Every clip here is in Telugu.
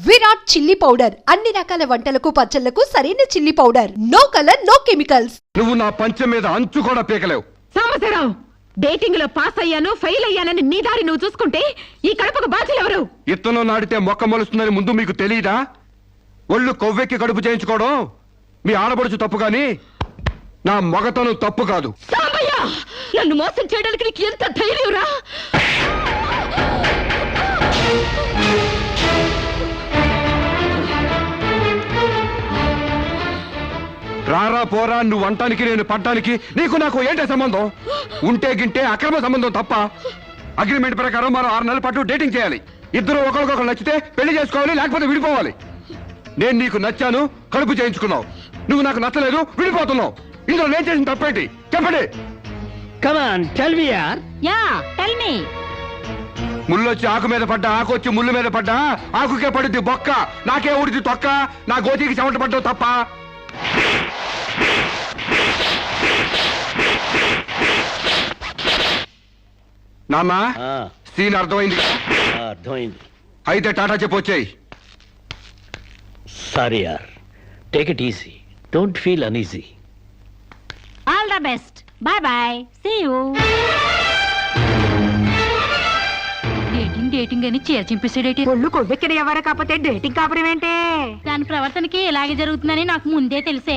విరాట్ చిల్లీ పౌడర్ అన్ని రకాల వంటలకు పచ్చళ్లకు సరైన chilli powder. No colour no chemicals. నువ్వు నా పంచ మీద అంచు కూడా పీకలేవు. సాంబశివరావు, డేటింగ్ లో పాస్ అయ్యాను ఫెయిల్ అయ్యానని నీ దారి నువ్వు చూసుకుంటే ఈ కడుపుకు బాధ్యులెవరు? ఇత్తనం నాటితే మొక్క మొలుస్తుందని ముందు మీకు తెలియదా? ఒళ్ళు కొవ్వెక్కి కడుపు చేయించుకోవడం మీ ఆడపడుచు తప్పు గాని నా మగతనం తప్పు కాదు. సాంబయ్య, నన్ను మోసం చేయడానికి నీకు ఎంత ధైర్యంరా? రారా పోరా నువ్వు అంటానికి నేను పడ్డానికి నీకు నాకు ఏంటే సంబంధం? ఉంటే గింటే అక్రమ సంబంధం తప్ప. అగ్రిమెంట్ ప్రకారం మనం 6 నెలల పాటు డేటింగ్ చేయాలి. ఇద్దరు ఒకరికొకరు నచ్చితే పెళ్లి చేసుకోవాలి, లేకపోతే విడిపోవాలి. నేను నీకు నచ్చాను, కడుపు చేయించుకున్నావు. నువ్వు నాకు నచ్చలేదు, విడిపోతున్నావు. ఇందులో నేను చేసిన తప్పేంటి చెప్పండి. ముళ్ళొచ్చి ఆకు మీద పడ్డా, ఆకు వచ్చి ముళ్ళు మీద పడ్డా, ఆకుకే పడుద్ది బొక్క, నాకే ఊడిది తొక్క. నా గోతికి చెమట పడ్డావు తప్ప. నాన్న, సీన్ అర్థమైంది? అర్థమైంది. అయితే టాటా చెప్పొచ్చాయి. సారీ యార్, take it easy, don't feel uneasy. All the best, bye bye, see you. Dating అని చీర చింపేసాడేటి. ఒళ్ళు కొవ్వెక్కిన ఎవరు కాకపోతే డేటింగ్ కాపురం ఏంటే? దాని ప్రవర్తనకి ఇలాగే జరుగుతుందని నాకు ముందే తెలిసే.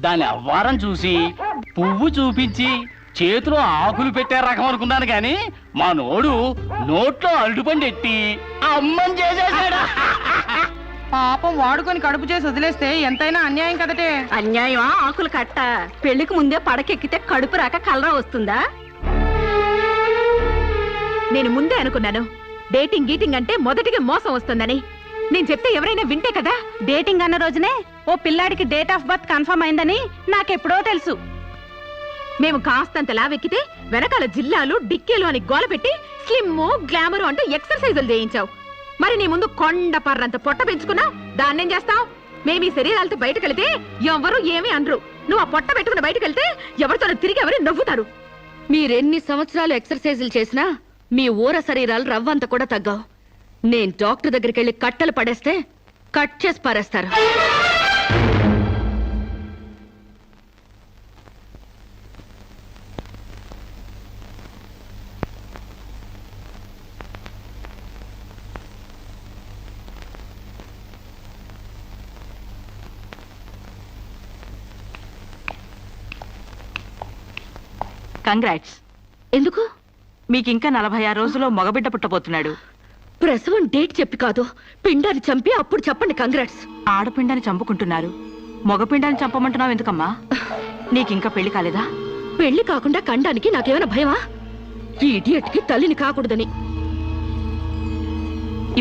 దాని అవ్వారం చూసి పువ్వు చూపించి చేతిలో ఆకులు పెట్టే రకం అనుకున్నాను గాని మా నోడు నోట్లో అరటిపండు ఎట్టి అమ్మని చేసేసాడు. పాపం వాడుకొని కడుపు చేసి వదిలేస్తే ఎంతైనా అన్యాయం కదటే. అన్యాయమా? ఆకులు కట్ట. పెళ్లికి ముందే పడకెక్కితే కడుపు రాక కలరా వస్తుందా? నేను ముందే అనుకున్నాను డేటింగ్ గీటింగ్ అంటే మొదటిగా మోసం వస్తుందని. నేను చెప్తే ఎవరైనా వింటే కదా. డేటింగ్ అన్న రోజునే ఓ పిల్లాడికి డేట్ ఆఫ్ బర్త్ కన్ఫర్మ్ అయిందని నాకెప్పుడో తెలుసు. మేము కాస్తంత లావెక్కితే వెనకాల జిల్లాలు డిక్కీలు అని గోల పెట్టి స్లిమ్ గ్లామర్ అంటూ ఎక్సర్సైజులు చేయించావు. మరి నీ ముందు కొండ పర్రంత పొట్ట పెంచుకున్నావు, దాన్నేం చేస్తావు? మేము ఈ శరీరాలతో బయటకెళ్తే ఎవరు ఏమీ అనరు. నువ్వు ఆ పొట్ట పెట్టుకుని బయటకెళ్తే ఎవరితో తిరిగి ఎవరు నవ్వుతారు. మీరెన్ని సంవత్సరాలు ఎక్సర్సైజులు చేసినా మీ ఊర శరీరాలు రవ్వంత కూడా తగ్గావు. నేను డాక్టర్ దగ్గరికి వెళ్ళి కట్టలు పడేస్తే కట్ చేసి పారేస్తారు. కంగ్రాట్స్. ఎందుకు? మీకింకా 46 రోజుల్లో మగబిడ్డ పుట్టబోతున్నాడు. ప్రసవం డేట్ చెప్పి కాదు, పిండాన్ని చంపి అప్పుడు చెప్పండి కంగ్రాట్స్. ఆడపిండాన్ని చంపుకుంటున్నారు, మగపిండాన్ని చంపమంటున్నావు ఎందుకమ్మా? నీకింకా పెళ్లి కాలేదా? పెళ్లి కాకుండా కండానికి నాకేమైనా భయమా? ఈ ఇడియట్ కి తల్లిని కాకూడదని.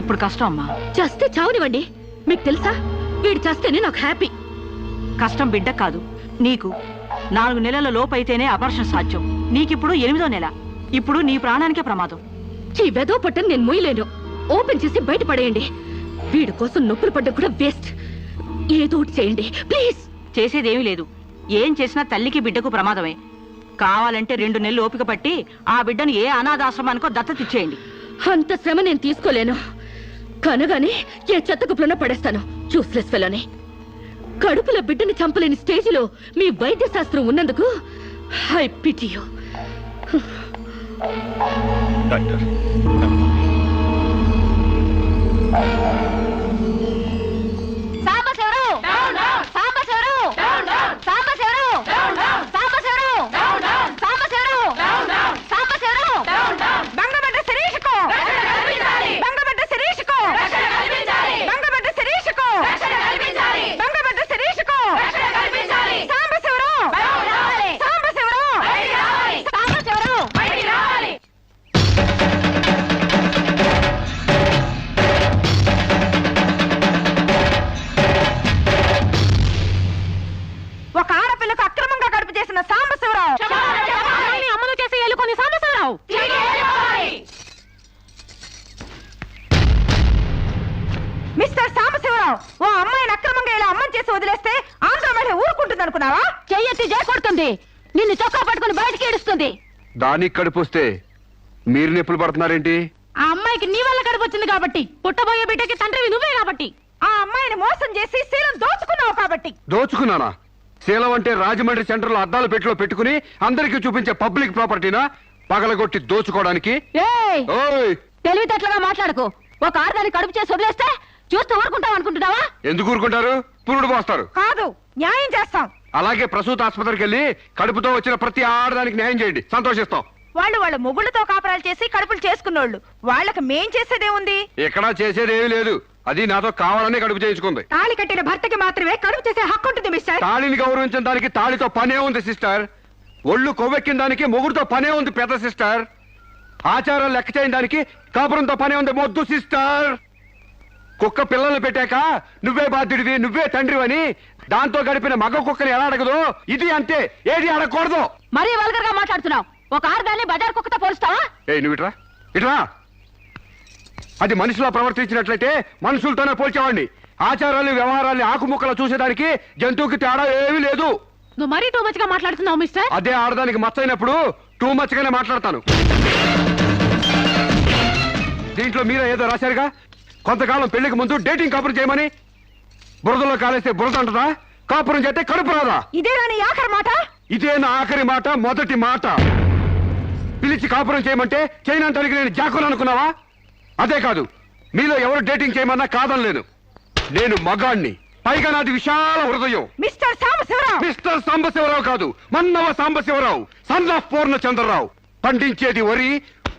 ఇప్పుడు కష్టం అమ్మా. చస్తే చావునివ్వండి. మీకు తెలుసా, వీడు చస్తేనే నాకు హ్యాపీ. కష్టం బిడ్డ కాదు నీకు. 4 నెలల లోపైతేనే అపర్షన్ సాధ్యం. నీకిప్పుడు 8వ నెల. ఇప్పుడు నీ ప్రాణానికే ప్రమాదం. ఈ వెదో పట్టని నేను మొయ్యలేను. ఓపెన్ చేసి బయటపడేయండి. వీడి కోసం నొప్పులు పడ్డం కూడా వేస్ట్. ఏదో ఒకటి చేయండి ప్లీజ్. చేసేదేమీ లేదు. ఏం చేసినా తల్లికి బిడ్డకు ప్రమాదమే. కావాలంటే 2 నెలలు ఓపిక పట్టి ఆ బిడ్డను ఏ అనాథాశ్రమానికో దత్తతిచ్చేయండి. అంత శ్రమ నేను తీసుకోలేను. కనగానే ఏ చెత్త కుప్పలోనే పడేస్తాను. చూస్లెస్ ఫెలోని. కడుపులో బిడ్డని చంపలేని స్టేజిలో మీ వైద్య శాస్త్రం ఉన్నందుకు I pity you. Doctor, mister Sambasivarao, ఓ అమ్మాయిని అక్రమంగా ఇలా అమ్మని చేసి వదిలేస్తే ఆంధ్ర మళ్ళీ ఊరుకుంటుంది అనుకున్నావా? చెయ్యెత్తి కొడుతుంది, నిన్ను చొక్కా పట్టుకుని బయటికి ఏడుస్తుంది. దానికి కడుపు వస్తే మీరు నొప్పులు పడుతున్నారేంటి? ఆ అమ్మాయికి నీ వల్ల కడుపు వచ్చింది కాబట్టి, పుట్టబోయే బిడ్డకి తండ్రివి నువ్వే కాబట్టి. ఆ అమ్మాయిని మోసం చేసి శీలం దోచుకున్నావు కాబట్టి. దోచుకున్నానా? శీలం అంటే రాజమండ్రి సెంటర్ లో అద్దాల పెట్టిలో పెట్టుకుని అందరికీ చూపించే పబ్లిక్ ప్రాపర్టీనా పగలగొట్టి దోచుకోవడానికి? ఏయ్, ఓయ్, తెలివితేటలుగా మాట్లాడుకో. ఒక ఆడదాన్ని కడుపు చేసి వదిలేస్తే చూస్తూ ఊరుకుంటావు అనుకుంటున్నావా? ఎందుకు ఊరుకుంటారు? పురుడు పోస్తారు. కాదు, న్యాయం చేస్తాం. అలాగే ప్రసూత ఆసుపత్రికి వెళ్ళి కడుపుతో వచ్చిన ప్రతి ఆడదానికి న్యాయం చేయండి, సంతోషిస్తాం. వాళ్ళు వాళ్ళ మొగుళ్ళతో కాపురాలు చేసి కడుపులు చేసుకున్నోళ్ళు, వాళ్ళకి మేం చేసేదే ఉంది. ఎక్కడా చేసేదేమీ లేదు. అది నాతో కావాలని కడుపు చేయించుకుంది. తాళి కట్టిన భర్తకి మాత్రమే కడుపు చేసే హక్కు ఉంటుంది మిస్టర్. తాళిని గౌరవించిన దానికి తాళితో పనే ఉంది సిస్టర్. ఒళ్ళు కొవ్వెక్కిన దానికి మొగుడుతో పనే ఉంది పెద్ద సిస్టర్. ఆచారాలు లెక్క చేయని దానికి కాపురంతో పనే ఉంది మొద్దు సిస్టర్. కుక్క పిల్లల్ని పెట్టాక నువ్వే బాధ్యుడివి, నువ్వే తండ్రివని దాంతో గడిపిన మగ కుక్కని ఎలా అడగదు, ఇది అంతే, ఏది అడగకూడదు. మరీ వల్గర్ గా మాట్లాడుతున్నావు. ఒక ఆడదాన్ని బజార్ కుక్కతో పోలుస్తావా? నువ్వు ఇట్రా ఇట్రా. అది మనిషిలో ప్రవర్తించినట్లయితే మనుషులతోనే పోల్చేవాడిని. ఆచారాలు వ్యవహారాల్ని ఆకుముక్కలు చూసేదానికి జంతువుకి తేడా ఏమీ లేదు. నువ్వు మరీ టూ మచ్ గా మాట్లాడుతున్నావు మిస్టర్. అదే ఆడదానికి మచ్చైనప్పుడు టూ మచ్ గానే మాట్లాడతాను. దీంట్లో మీరే ఏదో రాశారుగా, కొంతకాలం పెళ్లికి ముందు డేటింగ్ కాపురం చేయమని. బురదలో కాలేస్తే బురద అంటదా? కాపురం చేస్తే కడుపు రాదా? ఇదేనా నీ ఆఖరి మాట? ఇదే నా ఆఖరి మాట, మొదటి మాట. పిలిచి కాపురం చేయమంటే చేయనంటానికి నేను జాకులు అనుకున్నావా? అదే కాదు, మీలో ఎవరు డేటింగ్ చేయమన్నా కాదనలేను. నేను మగాణ్ణి, పైగా నాది విశాల హృదయం. మిస్టర్ సాంబశివరావు. మిస్టర్ సాంబశివరావు కాదు, మన్నవ సాంబశివరావు, సన్ ఆఫ్ పూర్ణచంద్రరావు. పండించేది వరి,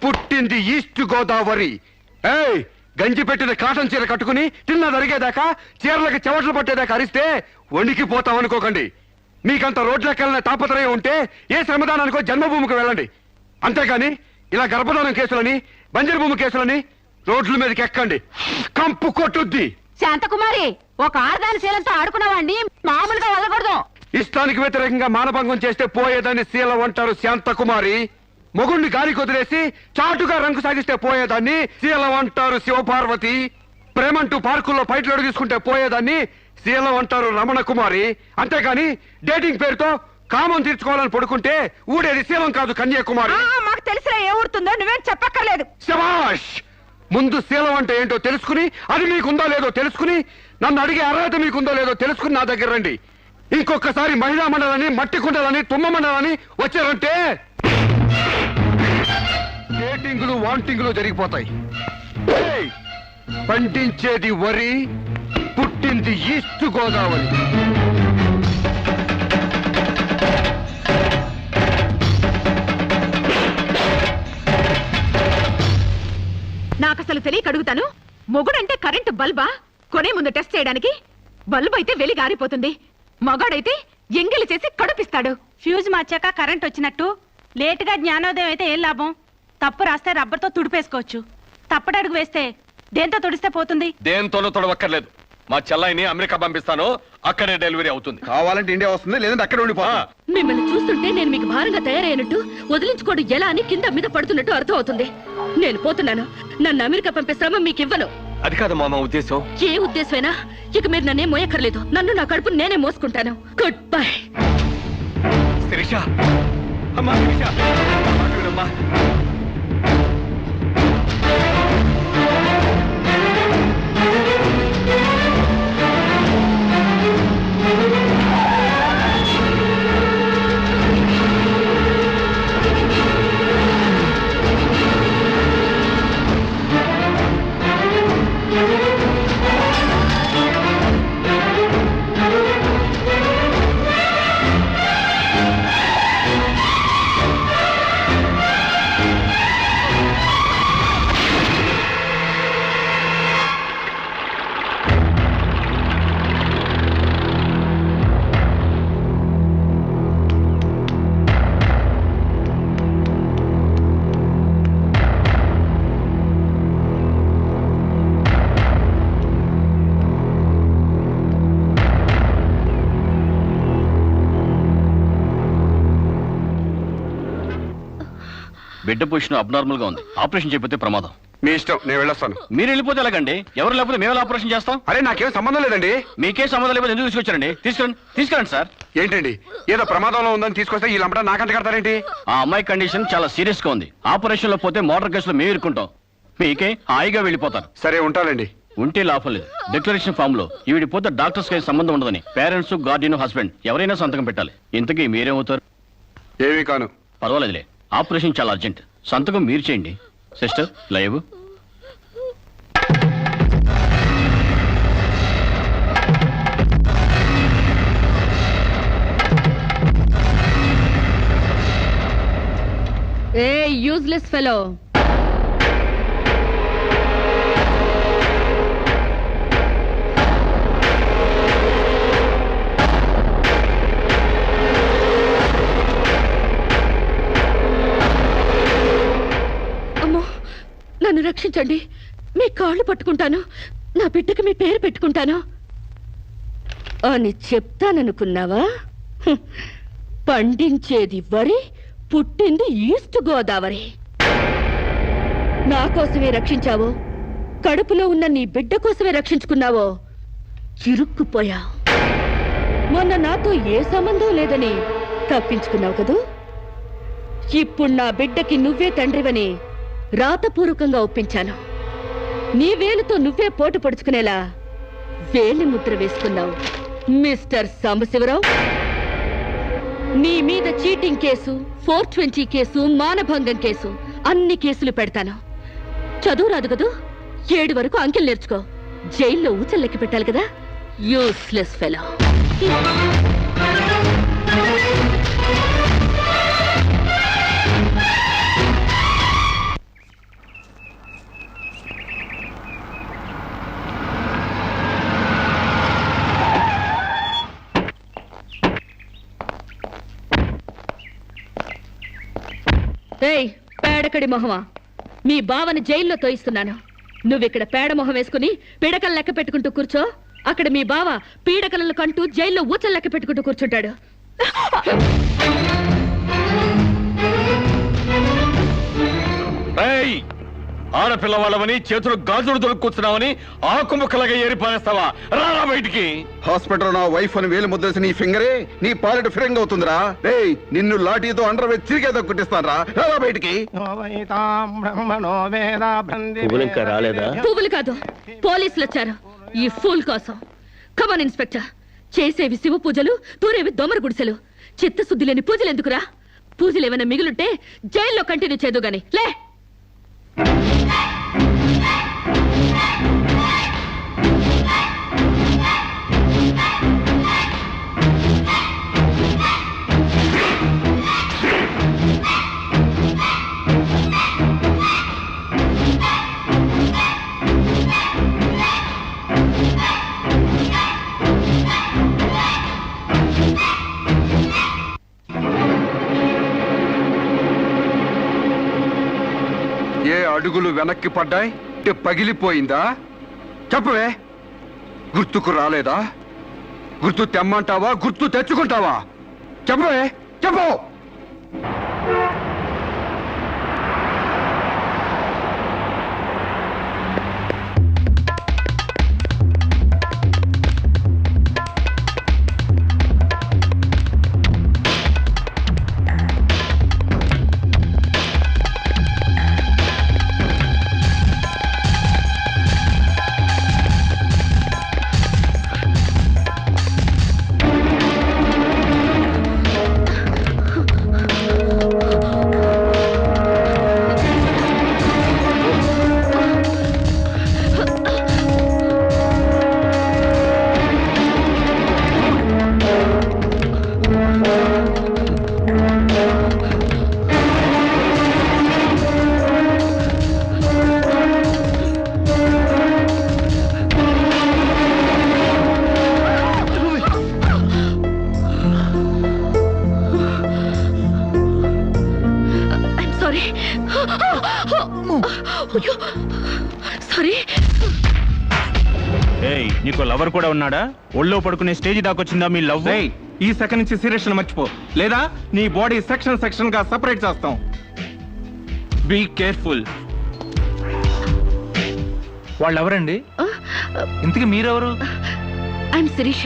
పుట్టింది ఈస్ట్ గోదావరి. ఏయ్, గంజి పెట్టిన కాటన్ చీర కట్టుకుని తిన్నది అరిగేదాకా, చీరలకు చెవట్లు పట్టేదాకా అరిస్తే వణికిపోతాం అనుకోకండి. మీకంత రోడ్లెక్కాలనే తాపత్రయం ఉంటే ఏ శ్రమదానానికో జన్మభూమికి వెళ్ళండి. అంతేగాని ఇలా గర్భధానం కేసులని, బంజరు భూమి కేసులని రోడ్ల మీదకి ఎక్కండి, కంపు కొట్టుద్ది. శాంతకుమారి, ఒక ఆడదాని శీలంతో ఆడుకున్నావాడిని మామూలుగా వెళ్ళకూడదు. ఇష్టానికి వ్యతిరేకంగా మానభంగం చేస్తే పోయేదాన్ని శీలం అంటారు శాంతకుమారి. మొగుణ్ణి గాలికి వదిలేసి చాటుగా రంగు సాగిస్తే పోయేదాన్ని శీలం అంటారు శివపార్వతి. ప్రేమంటూ పార్కుల్లో ఫైట్లు అడుగు తీసుకుంటే పోయేదాన్ని శీలం అంటారు రమణ కుమారి. అంతేగాని డేటింగ్ పేరుతో కామం తీర్చుకోవాలని పడుకుంటే ఊడేది శీలం కాదు కన్యాకుమారి. మాకు తెలిసినా ఏ ఊరుతుందో నువ్వేం చెప్పక్కర్లేదు. శభాష్! ముందు శీలం అంటే ఏంటో తెలుసుకుని, అది మీకుందో లేదో తెలుసుకుని, నన్ను అడిగే అర్హత మీకుందో లేదో తెలుసుకుని నా దగ్గర రండి. ఇంకొకసారి మహిళా మండలని, మట్టి కుండలని, తుమ్మ మండలని వచ్చారంటే డేటింగులు వాంటింగులు జరిగిపోతాయి. ఏయ్! పండించేది వరి, పుట్టింది ఈస్ట్ గోదావరి. నాకు అసలు తెలియక అడుగుతాను, మొగుడంటే కరెంటు బల్బా? కొనే ముందు టెస్ట్ చేయడానికి. బల్బు అయితే వెలి గారిపోతుంది, మగాడైతే ఎంగిలి చేసి కడుపిస్తాడు. ఫ్యూజ్ మార్చాక కరెంట్ వచ్చినట్టు లేటుగా జ్ఞానోదయం అయితే ఏం లాభం? తప్పు రాస్తే రబ్బర్తో తుడిపేసుకోవచ్చు, తప్పటడుగు వేస్తే దేంతో తుడిస్తే పోతుంది? దేంతోనూ తొడవక్కర్లేదు. మా చెల్లాయిని అమెరికా పంపిస్తాను, అక్కడే డెలివరీ అవుతుంది. కావాలంటే ఇండియా వస్తుంది, లేదంటే అక్కడ ఉండిపోతా. మిమ్మల్ని చూస్తుంటే నేను మీకు భారంగా తయారైనట్టు, వదిలించుకోవడం ఎలా అని కింద మీద పడుతున్నట్టు అర్థం అవుతుంది. నేను పోతున్నాను. నన్ను అమెరికా పంపే శ్రమ మీకు ఇవ్వను. అది కాదు మా ఉద్దేశం. ఏ ఉద్దేశమైనా ఇక మీరు నన్నే మోయక్కర్లేదు. నన్ను నా కడుపు నేనే మోసుకుంటాను. Good bye. శిరీష, అమ్మా శిరీష, అమ్మా. బిడ్డ పొజిషన్ అబ్నార్మల్ గా ఉంది, ఆపరేషన్ చేయకపోతే ప్రమాదం. మీ ఇష్టం, నేను వెళ్ళొస్తాను. మీరు వెళ్ళిపోతే ఎలాగండి? ఎవరు లేకపోతే మేము ఆపరేషన్ చేస్తాం. అరే నాకేం సంబంధం లేదండి. మీకే సంబంధం లేకపోతే ఎందుకు తీసుకొచ్చారండి? తీసుకురండి సార్. ఏంటండి ఏదో ప్రమాదంలో ఉందని తీసుకొస్తే ఈ లంపట నాకంట కడతారేంటి? ఆ అమ్మాయి కండిషన్ చాలా సీరియస్ గా ఉంది. ఆపరేషన్ లో పోతే మోటార్ కేసులో మేము ఇరుక్కుంటాం. మీకే హాయిగా వెళ్ళిపోతారు. సరే ఉంటానండి. ఉంటే లాభం లేదు. డిక్లరేషన్ ఫామ్ లో ఈవిడి పోతే డాక్టర్స్ కి సంబంధం ఉండదని పేరెంట్స్, గార్డియన్, హస్బెండ్ ఎవరైనా సంతకం పెట్టాలి. ఇంతకీ మీరేమవుతారు? ఏమీ కాను. పర్వాలేదులే, ఆపరేషన్ చాలా అర్జెంట్. సంతకం మీరు చేయండి. Sister live. ఏ యూజ్లెస్ ఫెలో, అమ్మో నన్ను రక్షించండి. మీ కాళ్ళు పట్టుకుంటాను, నా బిడ్డకి మీ పేరు పెట్టుకుంటాను అని చెప్తాననుకున్నావా? హ్మ్. పండించేది వరి, పుట్టింది ఈస్ట్ గోదావరి. నా కోసమే రక్షించావో, కడుపులో ఉన్న నీ బిడ్డ కోసమే రక్షించుకున్నావో చిరుక్కుపోయావు. మొన్న నాతో ఏ సంబంధం లేదని తప్పించుకున్నావు కదూ. ఇప్పుడు నా బిడ్డకి నువ్వే తండ్రివని రాతపూర్వకంగా ఒప్పించాను. నీ వేలుతో నువ్వే పోటు పొడుచుకునేలా వేలి ముద్ర వేసుకున్నావు మిస్టర్ సాంబశివరావు. నీ మీద చీటింగ్ కేసు, 420 కేసు, మానభంగం కేసు, అన్ని కేసులు పెడతాను. చదువు రాదు కదూ, 7 వరకు అంకెలు నేర్చుకో. జైల్లో ఊచల్లెక్కి పెట్టాలి కదా. Useless fellow. ఏయ్ పేడకడి మొహమా, మీ బావని జైల్లో తోయిస్తున్నాను. నువ్విక్కడ పేడ మొహం వేసుకుని పీడకలు లెక్క పెట్టుకుంటూ కూర్చో. అక్కడ మీ బావ పీడకలను కంటూ జైల్లో ఊచలు లెక్క పెట్టుకుంటూ కూర్చుంటాడు. ఆడపిల్ల వాళ్ళవని చేతులు గాజులు దొరుకుతున్నావని ఆకు ముక్కలుగా ఏరిపారేస్తావా? రారా బయటికి. హాస్పిటల్ నా వైఫ్ అని వేలు ముద్రేసి నీ ఫింగరే నీ పాలెట్ ఫిరంగ్ అవుతుందిరా. ఏయ్ నిన్ను లాఠీతో అండర్ వేసి తిరిగేదో కుట్టిస్తాను రా. రారా బయటికి. పువ్వులు ఇంకా రాలేదా? పువ్వులు కాదు, పోలీసులు వచ్చారు ఈ ఫూల్ కోసం. Come on inspector. చేసేవి శివ పూజలు, తూరేవి దోమర గుడిసెలు. చిత్తశుద్ధి లేని పూజలు ఎందుకురా? పూజలు ఏమైనా మిగులుంటే జైల్లో కంటిన్యూ చేదు గాని లే. ఏ అడుగులు వెనక్కి పడ్డాయి? పగిలిపోయిందా? చెప్పవే. గుర్తుకు రాలేదా? గుర్తు తెమ్మంటావా, గుర్తు తెచ్చుకుంటావా? చెప్పవే, చెప్పు. సారీ. ఏయ్ నీకు లవర్ కూడా ఉన్నాడా? ఒళ్ళో పడుకునే స్టేజ్ దాకొచ్చిందా మీ లవ్? ఈ సెకండ్ నుంచి సీరియస్ మర్చిపో, లేదా నీ బాడీ సెక్షన్ గా సెపరేట్ చేస్తాం. Be careful. వాళ్ళు ఎవరండి? ఇంతకీ మీరెవరు? ఐఎమ్ శిరీష,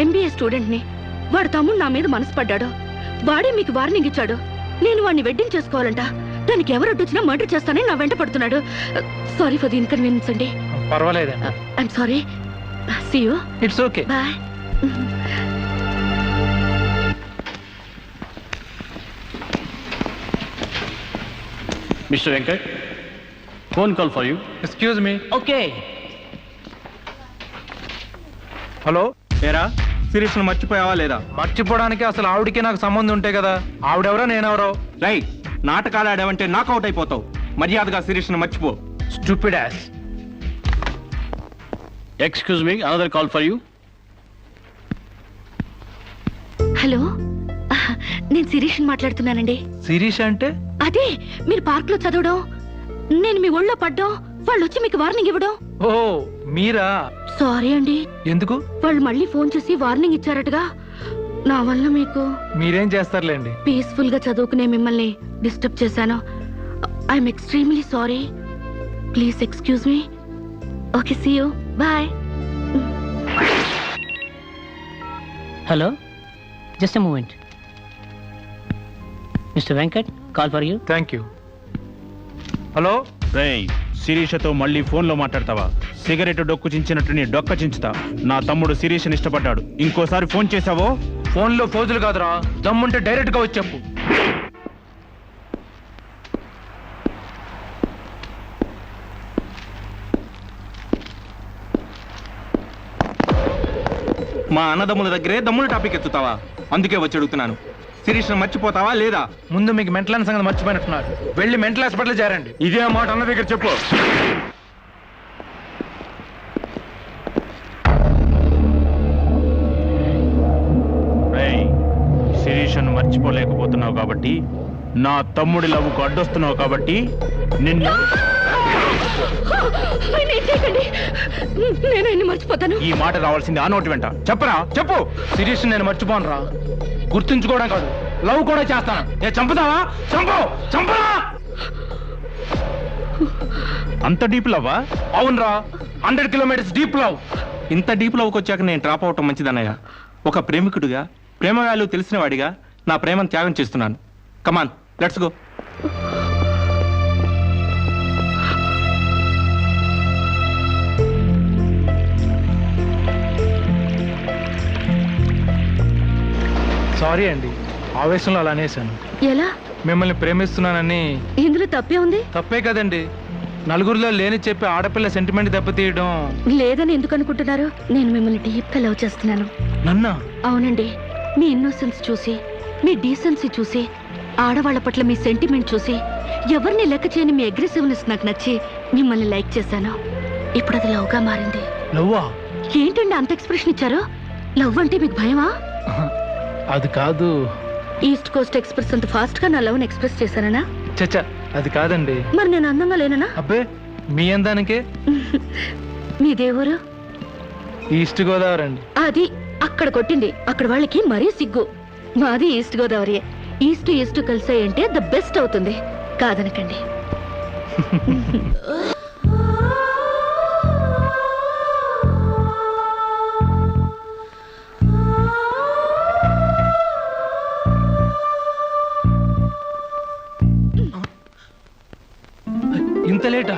ఎంబీఏ స్టూడెంట్ ని. వాడు తమ్ముడు నా మీద మనసు పడ్డాడు. వాడే మీకు వార్నింగ్ ఇచ్చాడు. నేను వాడిని వెడ్డింగ్ చేసుకోవాలంట. దానికి ఎవరు అడ్డొచ్చినా మర్డర్ చేస్తానని నా వెంట పడుతున్నాడు. సారీ ఫర్ ది ఇన్కన్వీనియన్స్ అండి. పర్వాలేదండి. I'm sorry. See you. It's okay. Bye. Mister Venkat, phone call for you. Excuse me. Okay. Hello, ఏరా శిరీష్ను మర్చిపోయావా లేదా? మర్చిపోవడానికి అసలు ఆవిడికి నాకు సంబంధం ఉంటే కదా. ఆవిడెవరో నేనెవరో. రైట్, నాటకాలు ఆడావంటే నాకౌట్ అయిపోతావు. మర్యాదగా శిరీష్ను మర్చిపో. Stupid ass. Excuse me, another call for you. Hello, నేను శిరీష్ని మాట్లాడుతున్నానండి. శిరీష్ అంటే? అదే మీరు పార్క్ లో చదవడం, నేను మీ ఒళ్ళో పడ్డం, వాళ్ళు వచ్చి మీకు వార్నింగ్ ఇవ్వడం. ఓ మీరా? సారీ అండి. ఎందుకు? వాళ్ళు మళ్ళీ ఫోన్ చేసి వార్నింగ్ ఇచ్చారటగా. నా వల్ల మీకు. మీరేం చేస్తారులేండి. పీస్ఫుల్ గా చదువుకునే మిమ్మల్ని డిస్టర్బ్ చేశాను. I'm extremely sorry. Please excuse me. Okay, see you. Bye. Hello, just a moment. Mister Venkat, call for you. Thank you. Hello. రేయ్, శిరీషతో మళ్ళీ ఫోన్లో మాట్లాడతావా? సిగరెట్ డొక్కు చించినట్టు నీ డొక్క చించుతా. నా తమ్ముడు శిరీష్ని ఇష్టపడ్డాడు. ఇంకోసారి ఫోన్ చేసావో ఫోన్లో ఫోజులు కాదురా, దమ్ముంటే డైరెక్ట్ గా వచ్చి చెప్పు. మా అన్నదమ్ముల దగ్గరే దమ్ముల టాపిక్ ఎత్తుతావా? అందుకే వచ్చి అడుగుతున్నాను. శిరీష్ను మర్చిపోతావా లేదా? ముందు మీకు మెంటల్ సంగతి మర్చిపోయినట్టున్నారు. వెళ్ళి మెంటల్ హాస్పిటల్ చేరండి. ఇదే మాట అన్న దగ్గర చెప్పు. శిరీష్ను మర్చిపోలేకపోతున్నావు కాబట్టి, నా తమ్ముడి లవ్వుకు అడ్డొస్తున్నావు కాబట్టి నిన్ను. నేను మర్చిపోతాను. ఈ మాట రావాల్సింది ఆ నోటి వెంట. చెప్పరా, చెప్పు. శిరీష్ నేను మర్చిపోను రా. గుర్తుంచుకోవడం కాదు, లవ్ కూడా చేస్తాను. ఏ చంపుతావా? చంపు, చంపరా. అంత డీప్ లవ్వా? అవునరా, 100 కిలోమీటర్స్ డీప్ లవ్. ఇంత డీప్ లవ్కి వచ్చాక నేను డ్రాప్ అవటం మంచిదన్నయ్య. ఒక ప్రేమికుడిగా, ప్రేమ వాల్యూ తెలిసిన వాడిగా నా ప్రేమను త్యాగం చేస్తున్నాను. కమాన్, లెట్స్ గో. సారీ అండి, ఆవేశంలో అలా అనేసాను. ఎలా? మిమ్మల్ని ప్రేమిస్తున్నానని. ఇందులో తప్పే ఉంది? తప్పే కదండి. నలుగురిలో లేని చెప్పి ఆడపిల్ల సెంటిమెంట్ దెబ్బతీయడం. లేదని ఎందుకు అనుకుంటున్నారు? నేను మిమ్మల్ని డీప్ గా లవ్ చేస్తున్నాను. నన్నా? అవునండి. మీ ఇన్నోసెన్స్ చూసి, మీ డీసెన్సీ చూసి, ఆడవాళ్ల పట్ల మీ సెంటిమెంట్ చూసి, ఎవరిని లెక్క చేయని మీ అగ్రెసివ్నెస్ నాకు నచ్చి మిమ్మల్ని లైక్ చేశాను. ఇప్పుడు అది లవ్ గా మారింది. లవ్వా? ఏంటండి అంత ఎక్స్ప్రెషన్ ఇచ్చారు? లవ్ అంటే మీకు భయమా? అది కాదు. ఈస్ట్ కోస్ట్ ఎక్స్ప్రెస్ అంత ఫాస్ట్ గా నా లవ్ ఎక్స్ప్రెస్ చేశానా? చచ్చా, అది కాదండి. మరి నేను అందంగా లేనా? అబ్బే, మీ అందానికే. మీ దేవురు? ఈస్ట్ గోదావరి అండి. అది అక్కడ కొట్టింది. అక్కడ వాళ్ళకి మరీ సిగ్గు. మాది ఈస్ట్ గోదావరి. ఈస్ట్ ఈస్ట్ కలిసాయంటే ద బెస్ట్ అవుతుంది. కాదనకండి. ఇంత లేటా?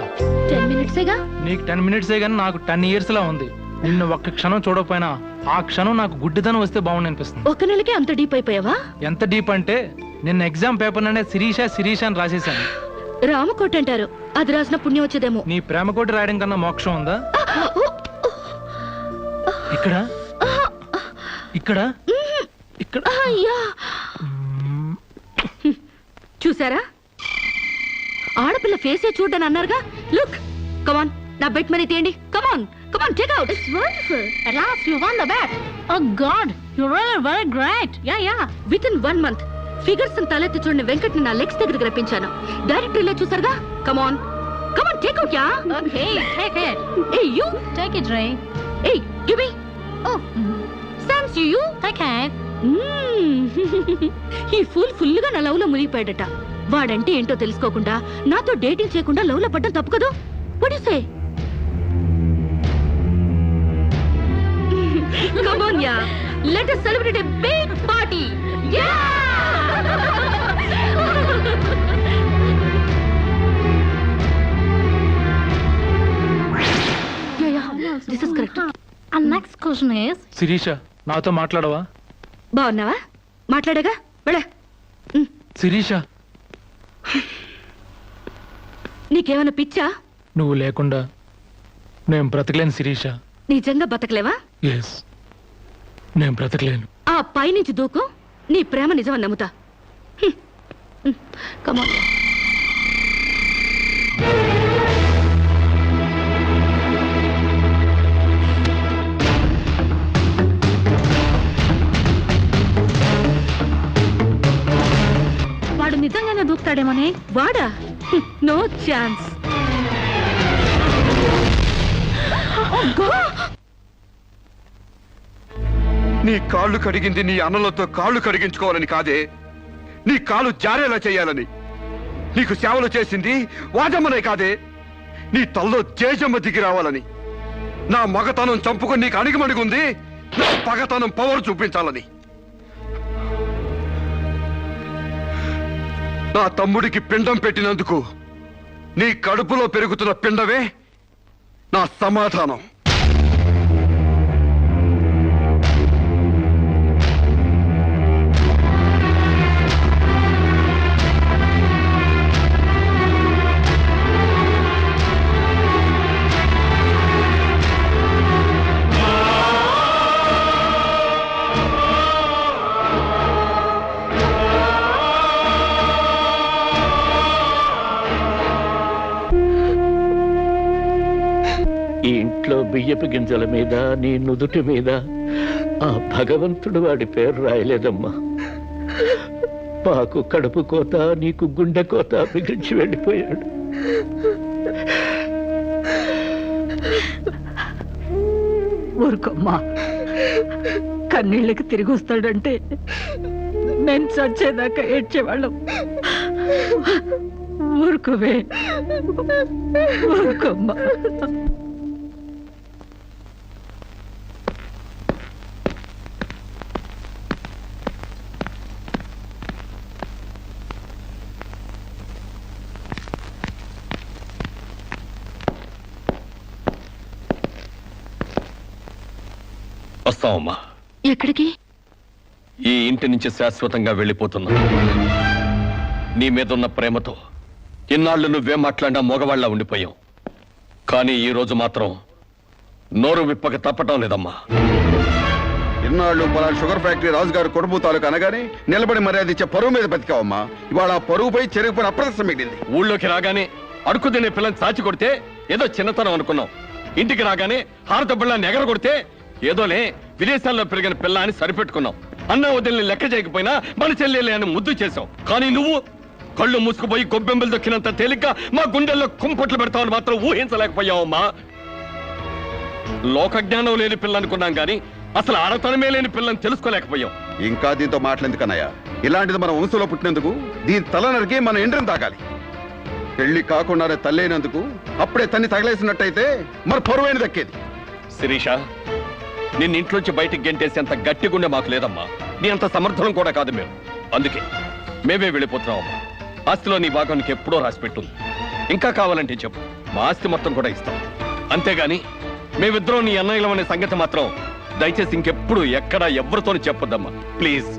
10 మినిట్సేగా. నీకు 10 మినిట్సే కానీ నాకు 10 years లా ఉంది. నిన్ను ఒక్క క్షణం చూడకపోయినా ఆ క్షణం నాకు గుడ్డిదనం వస్తే బాగుంది అనిపిస్తుంది. ఒక నెలకే అంత డీప్ అయిపోయావా? ఎంత డీప్ అంటే నిన్న ఎగ్జామ్ పేపర్ అనే శిరీష అని రాసేసాను. రామకోట అంటారు, అది రాసిన పుణ్యం వచ్చేదేమో. నీ ప్రేమ కోటి రాయడం కన్నా మోక్షం ఉందా? ఇక్కడ ఇక్కడ ఇక్కడ. అయ్యా, చూసారా? ఆడపిల్ల ఫేసే చూడని అన్నారుగా. లుక్, కమాన్, నా బెట్ మనీ తీయండి. Come on, come on, take out. It's wonderful. At last you won the bet. Oh God, you're really very great. Yeah. With in 1 month figures తలెత్తి చూడని వెంకట్ ని నా లెగ్స్ దగ్గరికి రప్పించాను. డైరెక్టర్ ఇలా చూసారుగా. Come on, come on, take out. Ya, Okay, take it. Hey you Take it, Ray. Hey give me. Oh, సామ్స్ యు. take it. ఈ ఫుల్ గా నా లవ్ లో మునిగిపోయాడట. వాడంటే ఏంటో తెలుసుకోకుండా నాతో డేటింగ్ చేయకుండా లవ్ లో పడ్డం తప్పు కదా? What you say? Come on, yeah. Let us celebrate a big party. Yeah! Yeah. This is correct. And next question is, Sirisha నాతో మాట్లాడవా? బాగున్నావా? మాట్లాడగా వెళ్ళ. శిరీష నీకేమైనా పిచ్చా? నువ్వు లేకుండా నేను బ్రతకలేను శిరీష. నిజంగా బతకలేవా? ఎస్, నేను బ్రతకలేను. ఆ పైనుంచి దూకు, నీ ప్రేమ నిజమని నమ్ముతా. కమాన్. వాడు నిజంగానే దూకుతాడేమోనే. వాడా? No chance. నీ కాళ్ళు కడిగింది నీ అన్నలతో కాళ్ళు కడిగించుకోవాలని కాదే, నీ కాళ్ళు జారేలా చేయాలని. నీకు సేవలు చేసింది వాజమ్మనే కాదే, నీ తల్లో జేజమ్మ దిగి రావాలని. నా మగతనం చంపుకొని నీకు అణిగిమణిగుంది నా పగతనం పవర్ చూపించాలని. నా తమ్ముడికి పిండం పెట్టినందుకు నీ కడుపులో పెరుగుతున్న పిండమే నా సమాధానం. ఈ ఇంట్లో బియ్యపు గింజల మీద నీ నుదుటి మీద ఆ భగవంతుడు వాడి పేరు రాయలేదమ్మా. మాకు కడుపు కోత, నీకు గుండె కోత మిగిల్చి వెళ్ళిపోయాడు. ఊరుకోమ్మా, కన్నీళ్ళకి తిరిగి వస్తాడంటే నేను చచ్చేదాకా ఏడ్చేవాళ్ళం. ఊరుకోవే, ఊరుకోమ్మా. వస్తావమ్మా. ఎక్కడికి? ఈ ఇంటి నుంచి శాశ్వతంగా వెళ్ళిపోతున్నా. నీ మీదున్న ప్రేమతో ఇన్నాళ్ళు నువ్వే మాట్లాడినా మగవాళ్ళ ఉండిపోయాం. కానీ ఈ రోజు మాత్రం నోరు విప్పక తప్పటం లేదమ్మా. ఇన్నాళ్ళు పలానా షుగర్ ఫ్యాక్టరీ రాజుగారు కొడుపు తాలూకు అనగానే నిలబడి మర్యాద ఇచ్చే పరువు మీద బతికావమ్మా. ఇవాళ ఆ పరుగుపై చెరుగుపై అప్రదర్శనం మిగిలింది. ఊళ్ళోకి రాగానే అడుకు తినే పిల్లని చాచి కొడితే ఏదో చిన్నతనం అనుకున్నాం. ఇంటికి రాగానే హారత బిళ్ళని ఎగర కొడితే ఏదోలే విదేశాల్లో పెరిగిన పిల్ల అని సరిపెట్టుకున్నాం. అన్న వదిలిని లెక్క చేయకపోయినా మన చెల్లెలే అని ముద్దు చేశావు. కానీ నువ్వు కళ్ళు మూసుకుపోయి గొబ్బెంబలు దొక్కినంత తేలిక మా గుండెల్లో కుంపట్లు పెడతావని మాత్రం ఊహించలేకపోయావమ్మా. లోక జ్ఞానం లేని పిల్ల అనుకున్నాం కానీ అసలు ఆడతనమే లేని పిల్లని తెలుసుకోలేకపోయాం. ఇంకా దీంతో మాట్లాడేందుకన్నయ్య, ఇలాంటిది మన వంశంలో పుట్టినందుకు దీని తల నరికి మన ఎండ్రం తాగాలి. పెళ్లి కాకుండానే తల్లైనందుకు అప్పుడే తన్ని తగలేసినట్టయితే మరి పరువైన దక్కేది. శిరీష, నిన్ను ఇంట్లోంచి బయటికి గెంటేసేంత గట్టి గుండె మాకు లేదమ్మా. నీ అంత సమర్థనం కూడా కాదు మేము. అందుకే మేమే వెళ్ళిపోతున్నామమ్మా. ఆస్తిలో నీ భాగం నీకు ఎప్పుడో రాసిపెట్టుంది. ఇంకా కావాలంటే చెప్పు, మా ఆస్తి మొత్తం కూడా ఇస్తాం. అంతేగాని మేమిద్దరం నీ అన్నయ్యలం అనే సంగతి మాత్రం దయచేసి ఇంకెప్పుడు ఎక్కడా ఎవరితోనూ చెప్పొద్దమ్మా, ప్లీజ్.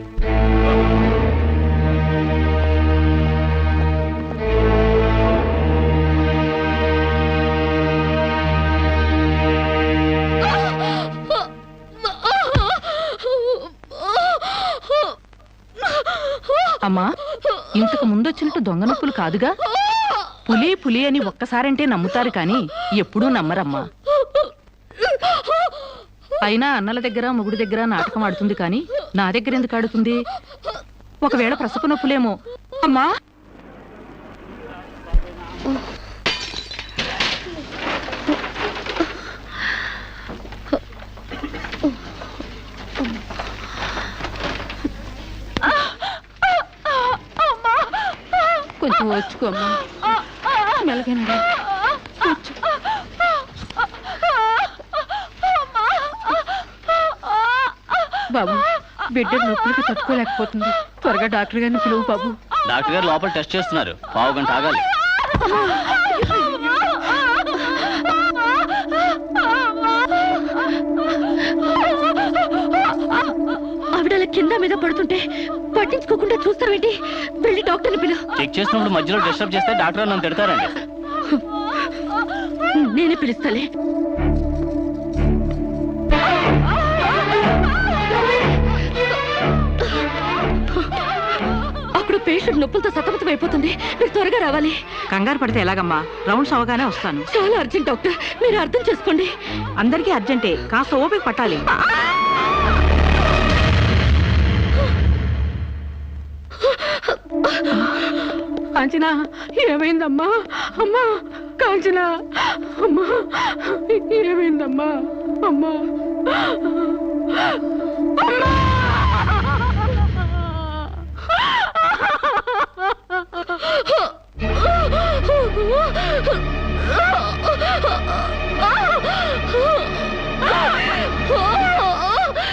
అమ్మా, ఇంతకు ముందొచ్చినట్టు దొంగ నొప్పులు కాదుగా? పులి పులి అని ఒక్కసారంటే నమ్ముతారు కానీ ఎప్పుడూ నమ్మరమ్మా. అయినా అన్నల దగ్గర మొగుడి దగ్గర నాటకం ఆడుతుంది కానీ నా దగ్గర ఎందుకు ఆడుతుంది? ఒకవేళ ప్రసవ నొప్పులేమో. అమ్మా, కొంచెం వచ్చుకోమ్మా, మెలగైనా బాబు బిడ్డ నొప్పులకు తట్టుకోలేకపోతుంది. త్వరగా డాక్టర్ గారిని పిలువు బాబు. డాక్టర్ గారు లోపల టెస్ట్ చేస్తున్నారు, పావు గంట ఆగాలి. ఆవిడ అలా కింద మీద పడుతుంటే పట్టించుకోకుండా చూస్తావేంటి? వెళ్ళి డాక్టర్ని పిలు. చెక్ చేసినప్పుడు మధ్యలో డిస్టర్బ్ చేస్తే డాక్టర్ నన్ను తిడతారండి. నేనే పిలుస్తాలే. అక్కడ పేషెంట్ నొప్పులతో సతమతం అయిపోతుంది. మీరు త్వరగా రావాలి. కంగారు పడితే ఎలాగమ్మా? రౌండ్స్ అవగానే వస్తాను. చాలా అర్జెంట్ డాక్టర్, మీరు అర్థం చేసుకోండి. అందరికీ అర్జెంటే, కాస్త ఓపిక పట్టాలి. కాంచనా, ఏమైందమ్మా? అమ్మా కాంచనా, అమ్మా ఏమైందమ్మా? అమ్మా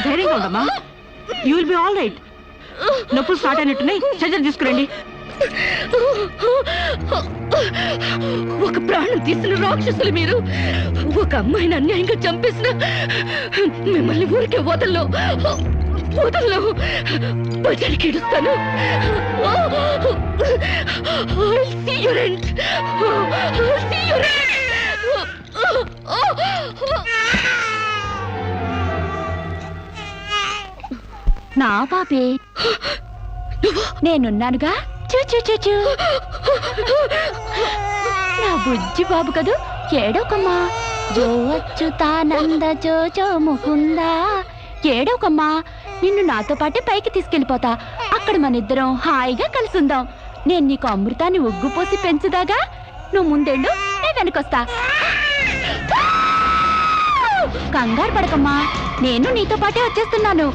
ధైర్యంగా ఉండమ్మా. You will be all right. నొప్పులు స్టార్ట్ అయినట్టున్నాయి, సర్జరీ తీసుకురండి. ఒక ప్రాణం తీసిన రాక్షసులు మీరు. ఒక అమ్మాయిని అన్యాయంగా చంపేసిన మిమ్మల్ని ఊరికే వదల్లో బజారికి ఇడుస్తాను. నా పాపే, నేనున్నానుగా. చూ నా బుజ్జి బాబు కదూ, ఏడోకమ్మా. జో అచ్యుతానంద జో జో ముకుందా. ఏడోకమ్మా, నిన్ను నాతో పాటే పైకి తీసుకెళ్ళిపోతా. అక్కడ మనిద్దరం హాయిగా కలుసుందాం. నేను నీకు అమృతాన్ని ఉగ్గుపోసి పెంచుదాగా. నువ్వు ముందెళ్ళు, నేను వెనకొస్తా. కంగారు పడకమ్మా, నేను నీతో పాటే వచ్చేస్తున్నాను.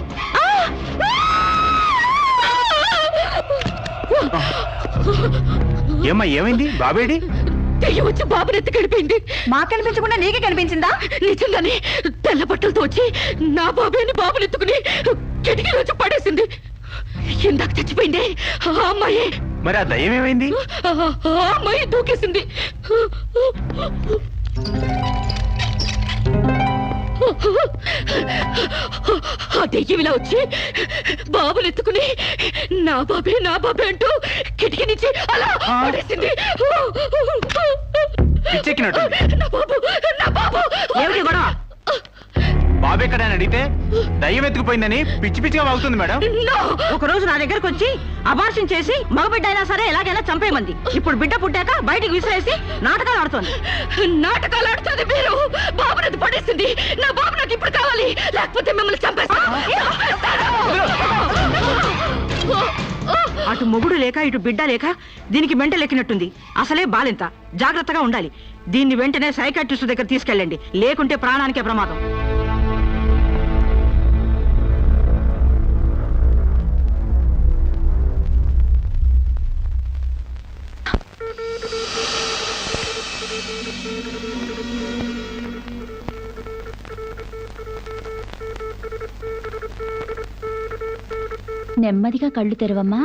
ఏమ్మా, ఏమైంది? బాబేడి? దెయ్యం వచ్చి బాబుని ఎత్తి గడిపోయింది. మాకు కనిపించకుండా నీకే కనిపించిందా? నిజంగానే తెల్ల బట్టలతో వచ్చి నా బాబేని బాబుని ఎత్తుకుని కిటికీలో వచ్చి పడేసింది. ఇందాక చచ్చిపోయింది ఆ అమ్మాయి. మరి ఆ దయ్యం ఏమైంది? ఆ అమ్మాయి దూకేసింది. ఆ దెయ్యం ఇలా వచ్చి బాబుని ఎత్తుకుని నా బాబే అంటూ కిటికీ నుంచి అలా పడేసింది. నా బాబు ఏమిటి గొడవ? బాబు ఎక్కడని అడిగితే దయ్యం ఎత్తుకుపోయిందని పిచ్చి పిచ్చిగా వాగుతుంది మేడం. ఒక రోజు నా దగ్గరకు వచ్చి అబార్షన్ చేసి మగబిడ్డ అయినా సరే ఎలాగైనా చంపేయమంది. ఇప్పుడు బిడ్డ పుట్టాక బయటికి విసిరేసి నాటకాలు ఆడుతోంది. నాటకాలు ఆడుతుంది మీరు. బాబునది పడేసింది. నా బాబు నాకు ఇప్పుడు కావాలి, లేకపోతే మిమ్మల్ని చంపేస్తాను. అటు మొగుడు లేక ఇటు బిడ్డ లేక దీనికి మెంటల్ ఎక్కినట్టుంది. అసలే బాలింత, జాగ్రత్తగా ఉండాలి. దీన్ని వెంటనే సైకాట్రిస్ట్ దగ్గర తీసుకెళ్ళండి, లేకుంటే ప్రాణానికే ప్రమాదం. నెమ్మదిగా కళ్ళు తెరవమ్మా.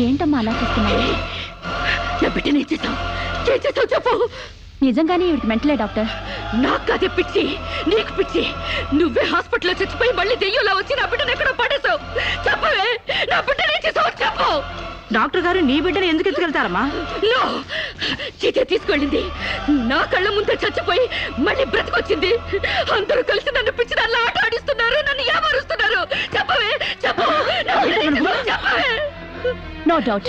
ఏంటమ్మా అలా చూస్తున్నావు? నా బిడ్డని చేసావు చెప్పు. నిజంగానే ఇవిడికి మెంటలే డాక్టర్. నాకు అదే పిచ్చి, నీకు పిచ్చి. నువ్వే హాస్పిటల్లో చచ్చిపోయి మళ్ళీ దెయ్యంలో వచ్చి నా బిడ్డను ఎక్కడో పడేసావు. చెప్పవే, నా బిడ్డని చేసావు చెప్పు. డాక్టర్ గారు నీ బిడ్డను ఎందుకు ఎత్తుకెళ్తారమ్మా? నో, చీతే తీసుకెళ్ళింది. నా కళ్ళ ముందే చచ్చిపోయి మళ్ళీ బ్రతికొచ్చింది. అందరూ కలిసి నన్ను పిచ్చి దానిలో ఆట ఆడిస్తున్నారు, నన్ను ఏమారుస్తున్నారు. చెప్పవే, చెప్పు. నా బిడ్డని చేసావు, చెప్పవే. నో డౌట్,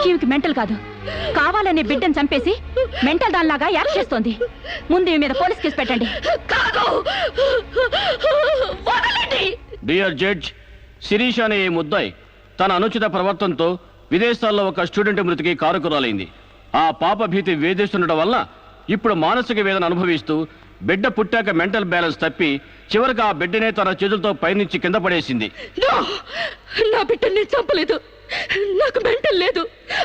ఈవికి మెంటల్ కాదు, కావాలనే బిడ్డను చంపేసి మెంటల్ దానిలాగా యాక్ట్ చేస్తోంది. ముందు ఈమె మీద పోలీస్ కేసు పెట్టండి. కాదు, వదలండి. డియర్ జడ్జ్, శిరీష్ అనే ఈ ముద్దాయి తన అనుచిత ప్రవర్తనతో విదేశాల్లో ఒక స్టూడెంట్ మృతికి కారకురాలైంది. ఆ పాప భీతి వేధిస్తుండటం వల్ల ఇప్పుడు మానసిక వేదన అనుభవిస్తూ బిడ్డ పుట్టాక మెంటల్ బ్యాలెన్స్ తప్పి చివరికి ఆ బిడ్డనే తన చేతులతో పైనుంచి కింద పడేసింది. నా బిడ్డని చంపలేదు. నాకు మెంటల్ లేదు.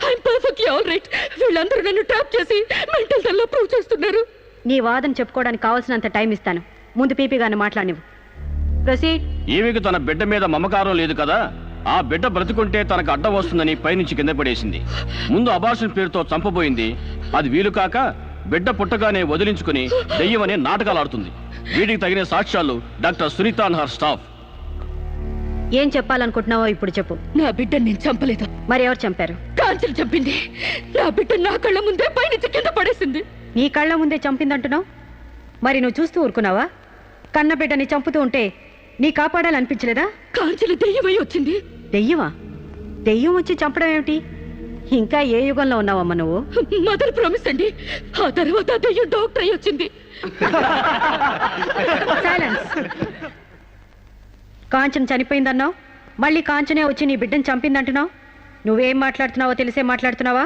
I'm perfectly all right. వీళ్ళందరూ నన్ను ట్రాప్ చేసి మెంటల్ దానిలో ప్రూవ్ చేస్తున్నారు. నీ వాదన చెప్పుకోవడానికి కావాల్సినంత టైం ఇస్తాను. ముందు పీపీ గారిని మాట్లాడినివ్వు. ప్రొసీడ్. ఈమెకు తన బిడ్డ మీద మమకారం లేదు కదా, ఆ బిడ్డ బ్రతుకుంటే తనకు అడ్డం వస్తుందని పైనుంచి కింద పడేసింది. ముందు అబార్షన్ పేరుతో చంపబోయింది. అది వీలు కాక బిడ్డ పుట్టగానే వదిలించుకుని దెయ్యమనే నాటకాలు ఆడుతుంది. వీటికి తగిన సాక్ష్యాలు doctor Sunitha and her staff. ఏం చెప్పాలనుకుంటున్నావో ఇప్పుడు చెప్పు. నా బిడ్డని నేను చంపలేదు. మరి ఎవరు చంపారు? కాంచెలు చంపింది. నా బిడ్డ నా కళ్ళ ముందే పైనుంచి కింద పడేసింది. నీ కళ్ళ ముందే చంపిందంటున్నావు, మరి నువ్వు చూస్తూ ఊరుకున్నావా? కన్న బిడ్డని చంపుతూ ఉంటే నీ కాపాడాలనిపించలేదా? కాంచెలు దెయ్యమై వచ్చింది. దెయ్యమా? దెయ్యం వచ్చి చంపడం ఏమిటి? ఇంకా ఏ యుగంలో ఉన్నావమ్మా నువ్వు? మదర్ ప్రామిస్ అండి. ఆ తర్వాత దెయ్యం డాక్టర్ అయి వచ్చింది. సైలెన్స్. కాంచన చనిపోయిందన్నావు, మళ్ళీ కాంచనే వచ్చి నీ బిడ్డను చంపిందంటున్నావు. నువ్వేం మాట్లాడుతున్నావో తెలిసే మాట్లాడుతున్నావా?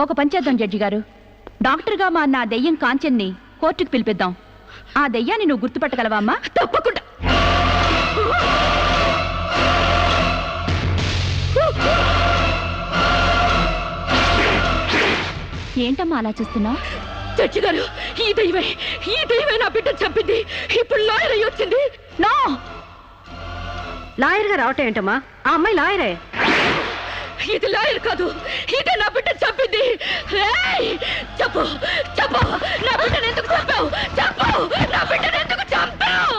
ఒక పని చేద్దాం జడ్జి గారు. డాక్టర్గా మా నా దెయ్యం కాంచెన్ని కోర్టుకు పిలిపిద్దాం. ఆ దెయ్యాన్ని నువ్వు గుర్తుపట్టగలవా అమ్మా? తప్పకుండా. ఏంటమ్మా అలా చూస్తున్నావు? జడ్జి గారు, ఈ దైవే నా బిడ్డ చంపింది. ఇప్పుడు లాయర్ అయ్యి వచ్చింది. నో, లాయర్గా రావటం ఏంటమ్మా? ఆ అమ్మాయి లాయరే. ఇది లాయర్ కాదు, ఇదే నా బిడ్డ చంపింది. చెప్పు చెప్పు, నా బిడ్డను ఎందుకు చంపావు? చెప్పు, నా బిడ్డను ఎందుకు చంపావు?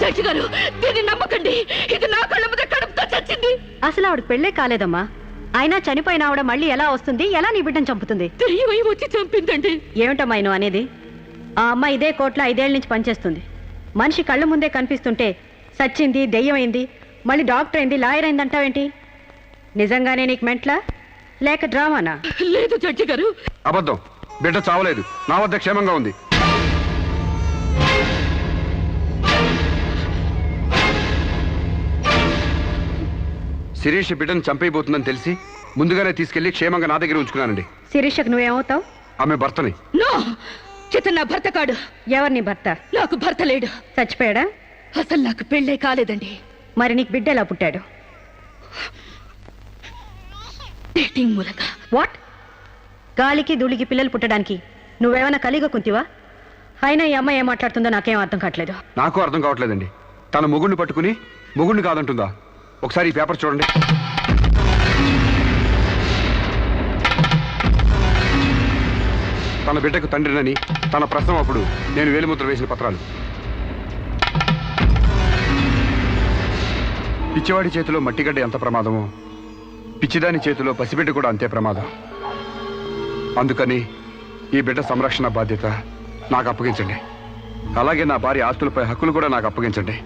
జడ్జి గారు, దీన్ని నమ్మకండి. ఇది నా కళ్ళ మీద కడుపుతో చచ్చింది. అసలు ఆవిడ పెళ్ళే కాలేదమ్మా. అయినా చనిపోయిన ఆవిడ మళ్ళీ ఎలా వస్తుంది? ఎలా నీ బిడ్డను చంపుతుంది? దెయ్యమై వచ్చి చంపిందండి. ఏమిటమ్మా నువ్వు అనేది? ఆ అమ్మాయి ఇదే కోర్టులో 5 ఏళ్ల నుంచి పనిచేస్తుంది. మనిషి కళ్ళ ముందే కనిపిస్తుంటే సచ్చింది, దెయ్యమైంది, మళ్ళీ డాక్టర్ అయింది, లాయర్ అయింది అంటావేంటి? నిజంగానే నీకు మెంట్లా లేక డ్రామానా? లేదు జడ్జి గారు, అబద్ధం. బిడ్డ చావలేదు, నా వద్ద క్షేమంగా ఉంది. శిరీష్ బిడ్డను చంపైపోతుందని తెలిసి ముందుగానే తీసుకెళ్లి క్షేమంగా నా దగ్గర ఉంచుకున్నానండి. శిరీషకు నువ్వేమవుతావు? ఆమె భర్తని. నో, చితన్ నా భర్త కాడు. ఎవరు నీ భర్త? నాకు భర్త లేడు. చచ్చిపోయాడా? అసలు నాకు పెళ్ళే కాలేదండి. మరి నీకు బిడ్డ ఎలా పుట్టాడు? డేటింగ్ మూలంగా. వాట్? గాలికి ధూళికి పిల్లలు పుట్టడానికి నువ్వేమైనా కలిగ కుంతివా? అయినా ఈ అమ్మాయి ఏం మాట్లాడుతుందో నాకేం అర్థం కావట్లేదు. నాకు అర్థం కావట్లేదండి. తన మొగుడిని పట్టుకుని మొగుడిని కాదంటుందా? ఒకసారి ఈ పేపర్ చూడండి. తన బిడ్డకు తండ్రినని తన ప్రశ్న అప్పుడు నేను వేలిముద్ర వేసిన పత్రాలు. పిచ్చివాడి చేతిలో మట్టిగడ్డ ఎంత ప్రమాదమో పిచ్చిదాని చేతిలో పసిబిడ్డ కూడా అంతే ప్రమాదం. అందుకని ఈ బిడ్డ సంరక్షణ బాధ్యత నాకు అప్పగించండి. అలాగే నా భార్య ఆస్తులపై హక్కులు కూడా నాకు అప్పగించండి.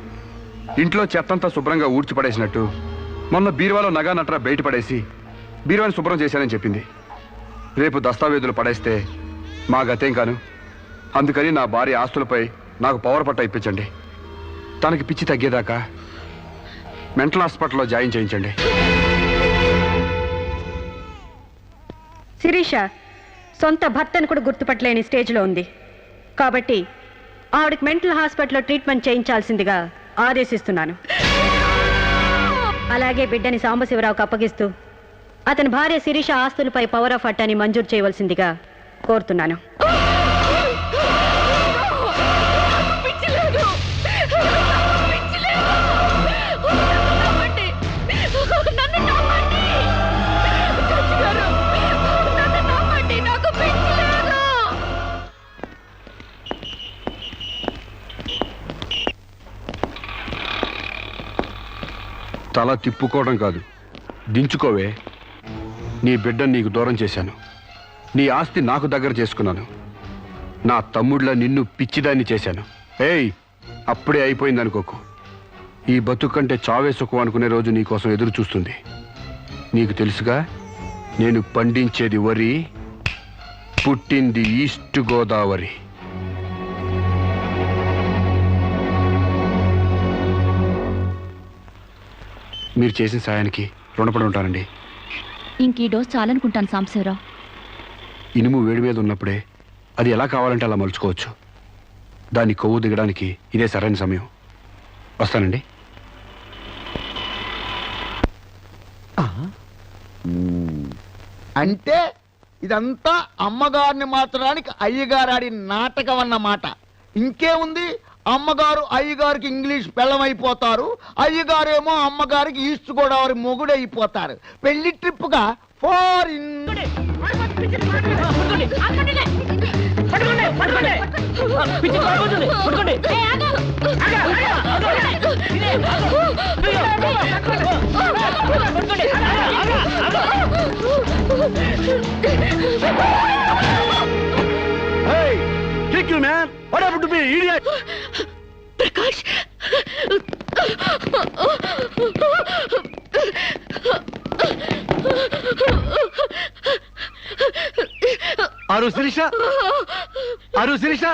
ఇంట్లో చెత్తంతా శుభ్రంగా ఊడ్చిపడేసినట్టు మొన్న బీరువాలో నగా నట్రా బయట పడేసి బీరువాని శుభ్రం చేశానని చెప్పింది. రేపు దస్తావేజులు పడేస్తే మా గతేం కాను. అందుకని నా భార్య ఆస్తులపై నాకు పవర్ పట్ట ఇప్పించండి. తనకి పిచ్చి తగ్గేదాకా మెంటల్ హాస్పిటల్లో జాయిన్ చేయించండి. శిరీష సొంత భర్తను కూడా గుర్తుపట్టలేని స్టేజ్లో ఉంది. కాబట్టి ఆవిడకి మెంటల్ హాస్పిటల్లో ట్రీట్మెంట్ చేయించాల్సిందిగా ఆదేశిస్తున్నాను. అలాగే బిడ్డని సాంబశివరావుకు అప్పగిస్తూ అతని భార్య శిరీష ఆస్తులపై పవర్ ఆఫ్ అటార్నీ మంజూరు చేయవలసిందిగా కోరుతున్నాను. తల తిప్పుకోవడం కాదు, దించుకోవే. నీ బిడ్డను నీకు దూరం చేశాను. నీ ఆస్తి నాకు దగ్గర చేసుకున్నాను. నా తమ్ముడిలా నిన్ను పిచ్చిదాన్ని చేశాను. ఏయ్, అప్పుడే అయిపోయిందనుకోకు. ఈ బతుకంటే చావే సుఖం అనుకునే రోజు నీకోసం ఎదురు చూస్తుంది. నీకు తెలుసుగా, నేను పండించేది వరి, పుట్టింది ఈస్ట్ గోదావరి. మీరు చేసిన సాయానికి రుణపడి ఉంటానండి. ఇంక ఈ డోస్ చాలనుకుంటాను సాంబశివరావు. ఇనుము వేడి మీద ఉన్నప్పుడే అది ఎలా కావాలంటే అలా మలుచుకోవచ్చు. దాని కొవ్వు దిగడానికి ఇదే సరైన సమయం. వస్తానండి. అంటే ఇదంతా అమ్మగారిని మార్చడానికి అయ్యగారు ఆడిన నాటకం అన్నమాట. ఇంకేముంది, అమ్మగారు అయ్యగారికి ఇంగ్లీష్ పెళ్ళమైపోతారు, అయ్యగారేమో అమ్మగారికి ఈస్ట్ గోదావరి మొగుడైపోతారు. పెళ్లి ట్రిప్గా ఫారిన్. ప్రకాష్ అరు శిరీష, అరు Sirisha,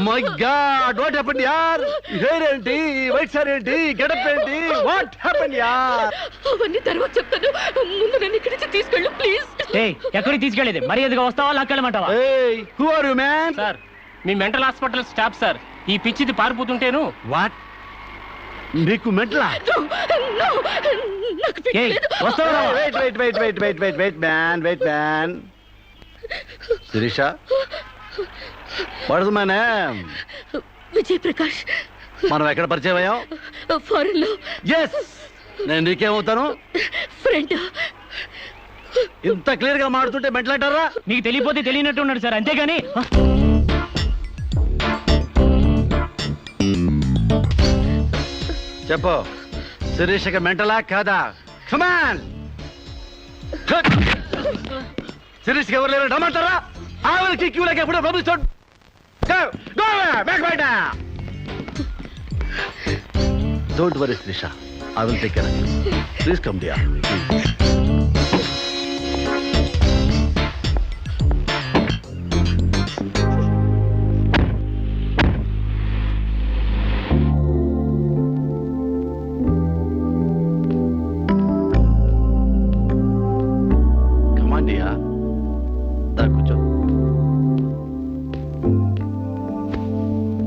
my god, what happened యార్? హెయిర్ ఏంటి, వైట్ సార్ ఏంటి, గెటప్ ఏంటి, వాట్ హ్యాపెండ్ యార్? అవన్నీ తర్వాత చెప్తాను, ముందు నన్ను ఇక్కడి నుంచి తీసుకెళ్ళు ప్లీజ్. ఎక్కడికి తీసుకెళ్ళేది? మరి ఎదుగా వస్తావా లాక్కెళ్ళమంటావా? Who are you man? Sir, మీ మెంటల్ హాస్పిటల్ స్టాఫ్ సార్. ఈ పిచ్చిది పారిపోతుంటేను. వాట్? నీకు మెంటలా? వస్తావా? Wait man. Sirisha, what's my name? Vijay Prakash. మనం ఎక్కడ పరిచయం అయ్యాం? ఫారెన్ లో. ఎస్, నేను నీకేమవుతాను? ఫ్రెండ్. ఇంత క్లియర్ గా మాడుతుంటే మెంటల్ అంటారా? నీకు తెలియపోతే తెలియనట్టు ఉన్నాడు సార్, అంతేగాని. చెప్పు, శిరీషకి మెంటలా కాదా? కమాన్. శిరీష్కి ఎవరు లేరు రమ్మంటారా? ఆవిడకి క్యూలకి ఎప్పుడో పంపిస్తాడు. Don't worry Sirisha, I will take care of you. Please come dear.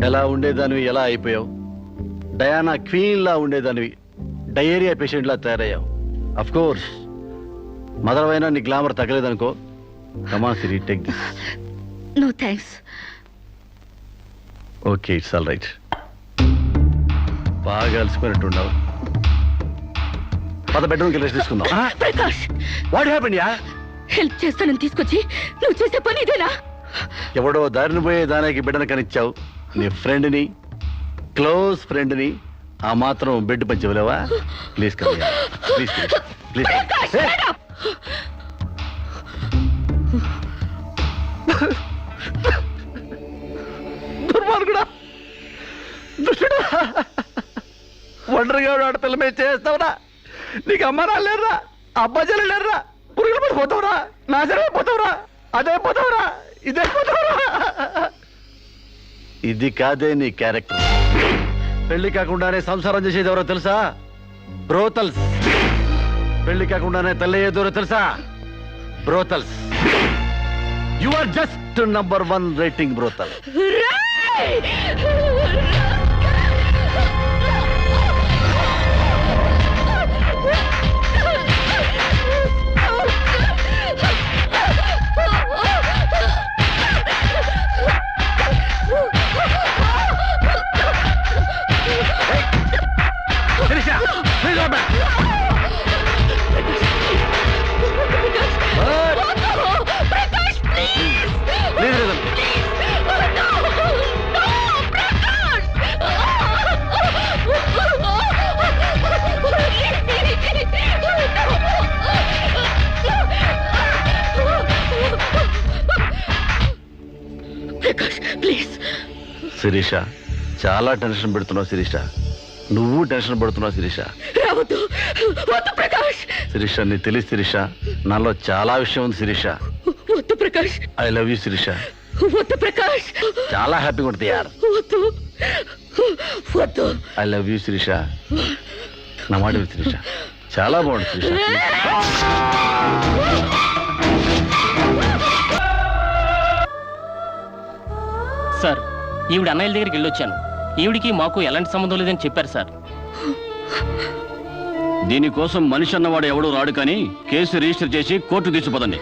ఎలా ఉండేదానివి ఎలా అయిపోయావు? డయానా క్వీన్ లా ఉండేదానివి డయేరియా పేషెంట్ లా తయారయ్యావు. అఫ్ కోర్స్ మదర్ అయినా నీ గ్లామర్ తగ్గలేదనుకో. Come on Siri, take this. No thanks. Okay, it's all right. బాగా అలసిపోయినట్టున్నావు. పద బెడ్రూమ్కి రెస్ట్ తీసుకుందాం. Prakash, what happened ya? Help చేస్తానని తీసుకొచ్చి నువ్వు చేసే పని ఇదేనా? ఎవడో దారిని పోయే దానికి బిడ్డను కనిచ్చావు. నీ ఫ్రెండ్ని, క్లోజ్ ఫ్రెండ్ని ఆ మాత్రం బెడ్ పంచి ఇవ్వలేవా? Please come here, please please. దుర్మార్గుడా, దుష్టుడా, ఒంటరిగా ఆడపిల్ల మీద చేస్తావురా? నీకు అమ్మ రాలేరురా, అబ్బాజీలు లేరురా, పురుగులు పడిపోతావురా, నాశనమైపోతావురా, అదైపోతావురా, ఇదైపోతావురా. ఇది కాదే నీ క్యారెక్టర్. పెళ్లి కాకుండానే సంసారం చేసేది ఎవరో తెలుసా? బ్రోతల్స్. పెళ్లి కాకుండానే తల్లయ్యేదెవరో తెలుసా? Brothels. You are just number 1 rating brothel. Sirisha, చాలా టెన్షన్ పెడుతున్నావు శిరీష. నువ్వు టెన్షన్ పడుతున్నావు శిరీష. శిరీష, నీ తెలియదు శిరీష, నాలో చాలా విషయం ఉంది Sirisha. I love you Sirisha. చాలా హ్యాపీగా ఉంటుంది యార్. I love you Sirisha. నా మాట విను శిరీష, చాలా బాగుంది శిరీష. సార్, ఈవిడ అన్నయ్యల దగ్గరికి వెళ్ళొచ్చాను. ఈవిడికి మాకు ఎలాంటి సంబంధం లేదని చెప్పారు సార్. దీనికోసం మనిషి అన్నవాడు ఎవడూ రాడు కానీ కేసు రిజిస్టర్ చేసి కోర్టు తీసుకుపోదండి.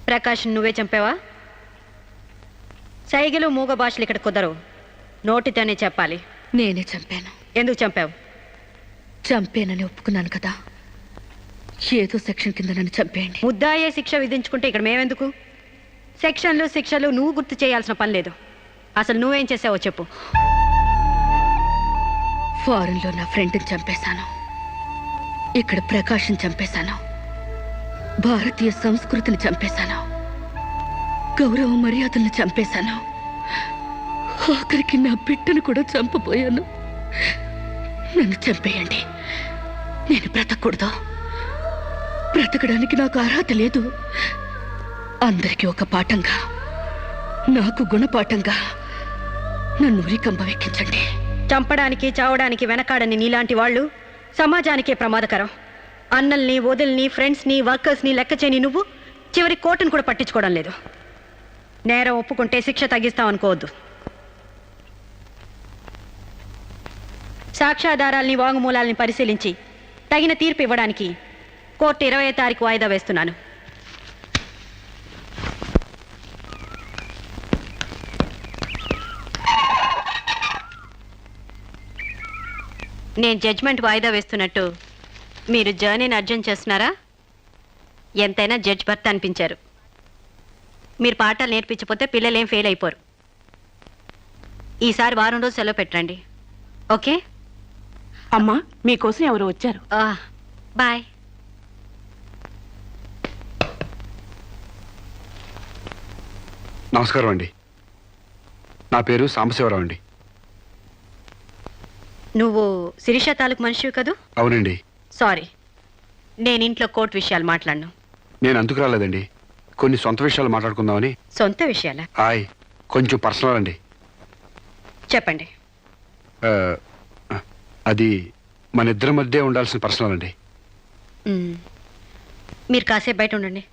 ప్రకాష్ నువ్వే చంపావా? సైగలు మూగ భాషలు ఇక్కడ కుదరవు, నోటితోనే చెప్పాలి. నేనే చంపాను. ఎందుకు చంపావు? చంపేనని ఒప్పుకున్నాను కదా, ఏదో సెక్షన్ కింద నన్ను చంపేయండి. ముద్దాయే శిక్ష విధించుకుంటే ఇక్కడ మేమెందుకు? సెక్షన్లు శిక్షలు నువ్వు గుర్తు చేయాల్సిన పని లేదు. అసలు నువ్వేం చేసావో చెప్పు. ఫారెన్లో నా ఫ్రెండ్ని చంపేశాను, ఇక్కడ ప్రకాష్ని చంపేశాను, భారతీయ సంస్కృతిని చంపేశాను, గౌరవ మర్యాదల్ని చంపేశాను, ఆఖరికి నా బిడ్డను కూడా చంపబోయాను. నన్ను చంపేయండి, నేను బ్రతకూడదు. బ్రతకడానికి నాకు అర్హత లేదు. అందరికీ ఒక పాఠంగా, నాకు గుణపాఠంగా నన్ను ఉరికంబం ఎక్కించండి. చంపడానికి చావడానికి వెనకాడని నీలాంటి వాళ్ళు సమాజానికే ప్రమాదకరం. అన్నల్ని, వదిల్ని, ఫ్రెండ్స్ని, వర్కర్స్ని లెక్క చేయని నువ్వు చివరి కోర్టును కూడా పట్టించుకోవడం లేదు. నేరం ఒప్పుకుంటే శిక్ష తగ్గిస్తామనుకోవద్దు. సాక్ష్యాధారాల్ని, వాంగ్మూలాల్ని పరిశీలించి తగిన తీర్పు ఇవ్వడానికి కోర్టు 20వ తారీఖు వాయిదా వేస్తున్నాను. నేను జడ్జ్మెంట్ వాయిదా వేస్తున్నట్టు మీరు జర్నీని అర్జెంట్ చేస్తున్నారా? ఎంతైనా జడ్జ్ భర్త అనిపించారు. మీరు పాఠాలు నేర్పించకపోతే పిల్లలేం ఫెయిల్ అయిపోరు. ఈసారి వారం రోజు సెలవు పెట్టండి, ఓకే? అమ్మా, మీకోసం ఎవరు వచ్చారు. బాయ్. నమస్కారం అండి, నా పేరు సాంబశివరావు అండి. నువ్వు శిరీష తాలూకు మనిషివి కదూ? అవునండి. సారీ, నేను ఇంట్లో కోర్టు విషయాలు మాట్లాడను. నేను అందుకు రాలేదండి, కొన్ని సొంత విషయాలు మాట్లాడుకుందామని. సొంత విషయాలా? హాయ్, కొంచెం పర్సనల్ అండి. చెప్పండి. అది మన ఇద్దరి మధ్య ఉండాల్సిన పర్సనల్ అండి. మీరు కాసేపు బయట ఉండండి.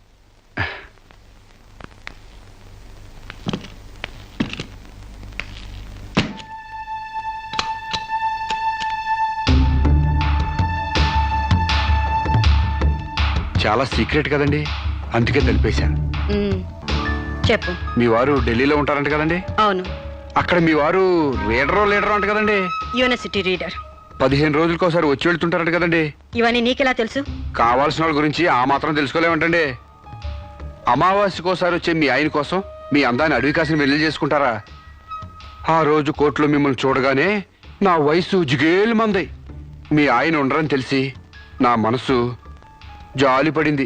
చాలా సీక్రెట్ కదండి, అందుకే తెలిపేశా. చెప్పు. మీ వారు ఢిల్లీలో ఉంటారంట కదండి? అవును. అక్కడ మీ వారు లీడరో అంట కదండి? University reader. 15 రోజులకోసారి వచ్చి వెళ్తుంటారంట కదండి? ఇవన్నీ నీకెలా తెలుసు? కావాల్సిన వాళ్ళ గురించి ఆ మాత్రం తెలుసుకోలేమంటండి. అమావాస్యకోసారి వచ్చే మీ ఆయన కోసం మీ అందాన్ని అడవి కాసిన వెళ్ళి చేసుకుంటారా? ఆ రోజు కోర్టులో మిమ్మల్ని చూడగానే నా వయసు జిగేలు మంది. మీ ఆయన ఉండరని తెలిసి నా మనసు జాలి పడింది.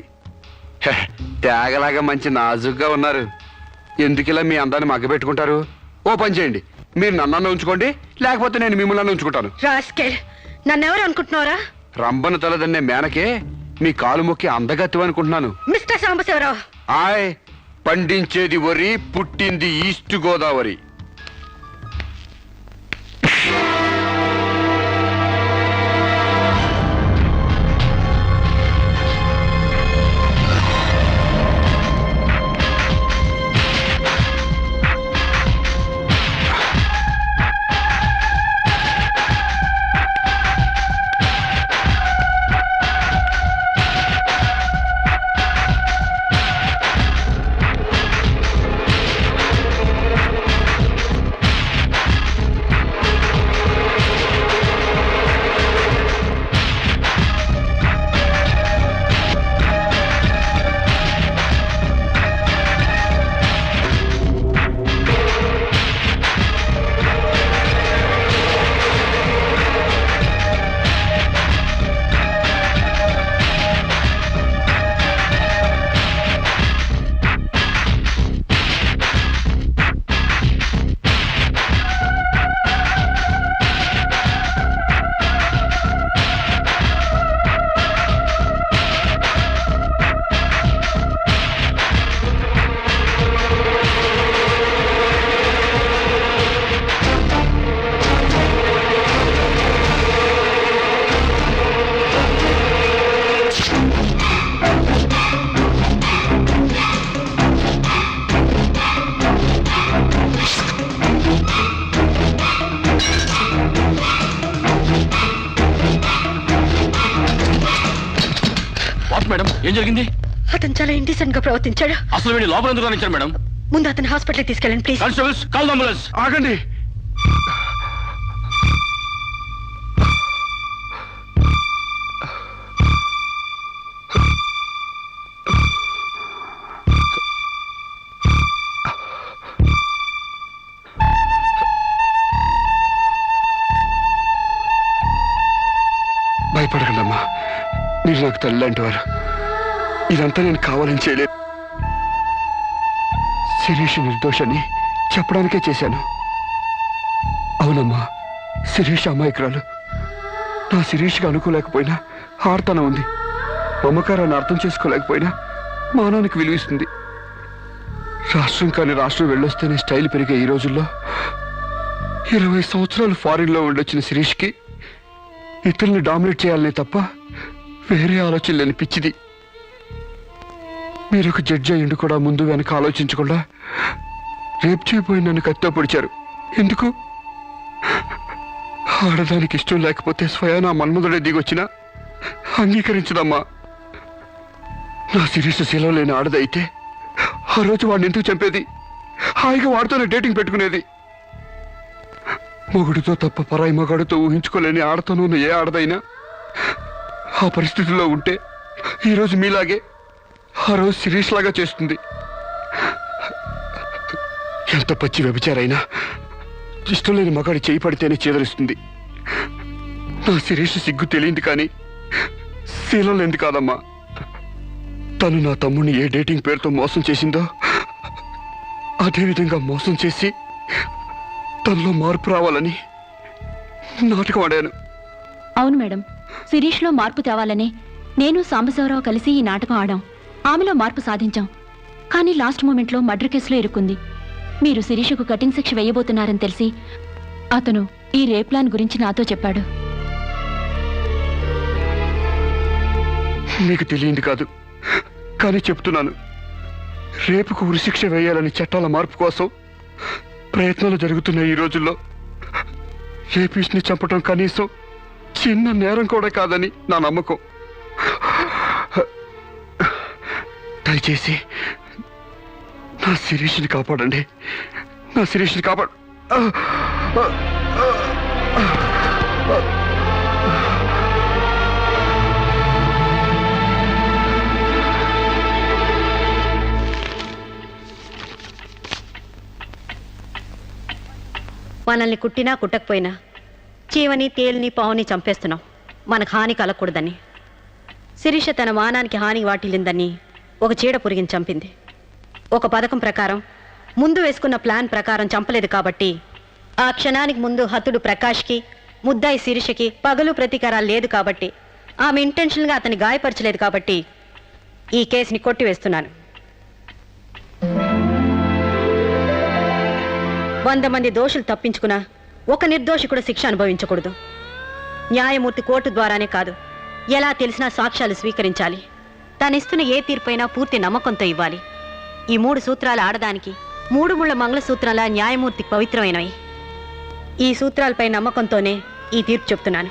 తేగలాగా మంచి నాజుగ్గా ఉన్నారు. ఎందుకిలా మీ అందాన్ని మగ్గబెట్టుకుంటారు? ఓ పని చేయండి, మీరు నన్ను ఉంచుకోండి, లేకపోతే నేను మిమ్మల్ని ఉంచుకుంటాను. నన్నెవరు అనుకుంటున్నారా? రంబను తలదన్నే మేనకే మీ కాలు మొక్కి అందగత్యం అనుకుంటున్నాను. మిస్టర్ సాంబశివరావు, ఆయ్, పండించేది వరి, పుట్టింది ఈస్ట్ గోదావరి. మేడం, ఏం జరిగింది? అతను చాలా ఇండిసెంట్ గా ప్రవర్తించాడు. అసలు వీడి లోపల ఎందుకు రానిచ్చారు మేడం? ముందు అతను హాస్పిటల్ తీసుకెళ్ళండి ప్లీజ్. Constables, call ambulance. ఆగండి. భయపడకండమ్మా, మీరు నాకు తల్లి లాంటి వారు. ఇదంతా నేను కావాలని చేయలేదు. శిరీష్ నిర్దోషని చెప్పడానికే చేశాను. అవునమ్మా, శిరీష్ అమాయకురాలు. నా శిరీష్కి అనుకోలేకపోయినా ఆర్తన ఉంది. మమకారాన్ని అర్థం చేసుకోలేకపోయినా మానవానికి విలువిస్తుంది. రాష్ట్రం కాని రాష్ట్రం వెళ్ళొస్తేనే స్టైల్ పెరిగే ఈ రోజుల్లో 20 సంవత్సరాలు ఫారిన్లో ఉండొచ్చిన శిరీష్కి ఇతరుల్ని డామినేట్ చేయాలనే తప్ప వేరే ఆలోచన లేని పిచ్చిది. మీరు ఒక జడ్జి అయ్యిండు కూడా ముందు వెనక ఆలోచించకుండా రేపు చేయబోయి నన్ను కత్తితో పొడిచారు. ఎందుకు? ఆడదానికి ఇష్టం లేకపోతే స్వయానా మన్మధుడే దిగొచ్చినా అంగీకరించదమ్మా. నా శిరీష శీలం లేని ఆడదైతే ఆ రోజు వాడిని ఎందుకు చంపేది? హాయిగా వాడితోనే డేటింగ్ పెట్టుకునేది. మొగుడితో తప్ప పరాయి మగాడితో ఊహించుకోలేని ఆడతోనూ ఉన్న ఏ ఆడదైనా ఆ పరిస్థితిలో ఉంటే ఈరోజు మీలాగే ఆ రోజు శిరీష్ లాగా చేస్తుంది. ఎంత పచ్చి వ్యభిచారైనా ఇష్టం లేని మగాడి చేయి పడితేనే చేదరిస్తుంది. నా శిరీష్ సిగ్గు తెలియంది కానీ శీలం లేనిది కాదమ్మా. తను నా తమ్ముడిని ఏ డేటింగ్ పేరుతో మోసం చేసిందో అదేవిధంగా మోసం చేసి తనలో మార్పు రావాలని నాటకం ఆడాను. అవును మేడం, శిరీష్లో మార్పు తేవాలని నేను సాంబశివరావు కలిసి ఈ నాటకం ఆడాం. ఆమెలో మార్పు సాధించాం. కానీ లాస్ట్ మూమెంట్లో మర్డర్ కేసులో ఇరుక్కుంది. మీరు శిరీషకు కటింగ్ శిక్ష వేయబోతున్నారని తెలిసి అతను ఈ రేప్ ప్లాన్ గురించి నాతో చెప్పాడు. నీకు తెలియంది కాదు కానీ చెప్తున్నాను. రేపుకు ఉరిశిక్ష వేయాలని చట్టాల మార్పు కోసం ప్రయత్నాలు జరుగుతున్న ఈ రోజుల్లో రేపిస్ట్ని చంపటం కనీసం చిన్న నేరం కూడా కాదని నా నమ్మకం. దయచేసి నా శిరీష్ని కాపాడండి. నా శిరీష్ని కాపాడు. మనల్ని కుట్టినా కుట్టకపోయినా చీవని తేలిని పావుని చంపేస్తున్నాం మనకు హాని కలగకూడదని. శిరీష తన మానానికి హాని వాటిల్లిందని ఒక చీడ పురిగిని చంపింది. ఒక పథకం ప్రకారం ముందు వేసుకున్న ప్లాన్ ప్రకారం చంపలేదు కాబట్టి ఆ క్షణానికి ముందు హతుడు ప్రకాష్కి ముద్దాయి శిరీషకి పగలు ప్రతీకారాలు లేదు కాబట్టి ఆమె ఇంటెన్షన్గా అతన్ని గాయపరచలేదు కాబట్టి ఈ కేసుని కొట్టివేస్తున్నాను. 100 మంది దోషులు తప్పించుకున్నా ఒక నిర్దోషి కూడా శిక్ష అనుభవించకూడదు. న్యాయమూర్తి కోర్టు ద్వారానే కాదు, ఎలా తెలిసినా సాక్ష్యాలు స్వీకరించాలి. తానిస్తున్న ఏ తీర్పైనా పూర్తి నమ్మకంతో ఇవ్వాలి. ఈ 3 సూత్రాలు ఆడదానికి 3 ముళ్ళ మంగళసూత్రాల న్యాయమూర్తి పవిత్రమైనవి. ఈ సూత్రాలపై నమ్మకంతోనే ఈ తీర్పు చెప్తున్నాను.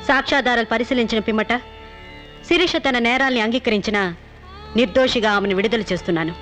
సాక్ష్యాధారాలు పరిశీలించిన పిమ్మట శిరీష తన నేరాల్ని అంగీకరించిన నిర్దోషిగా ఆమెను విడుదల చేస్తున్నాను.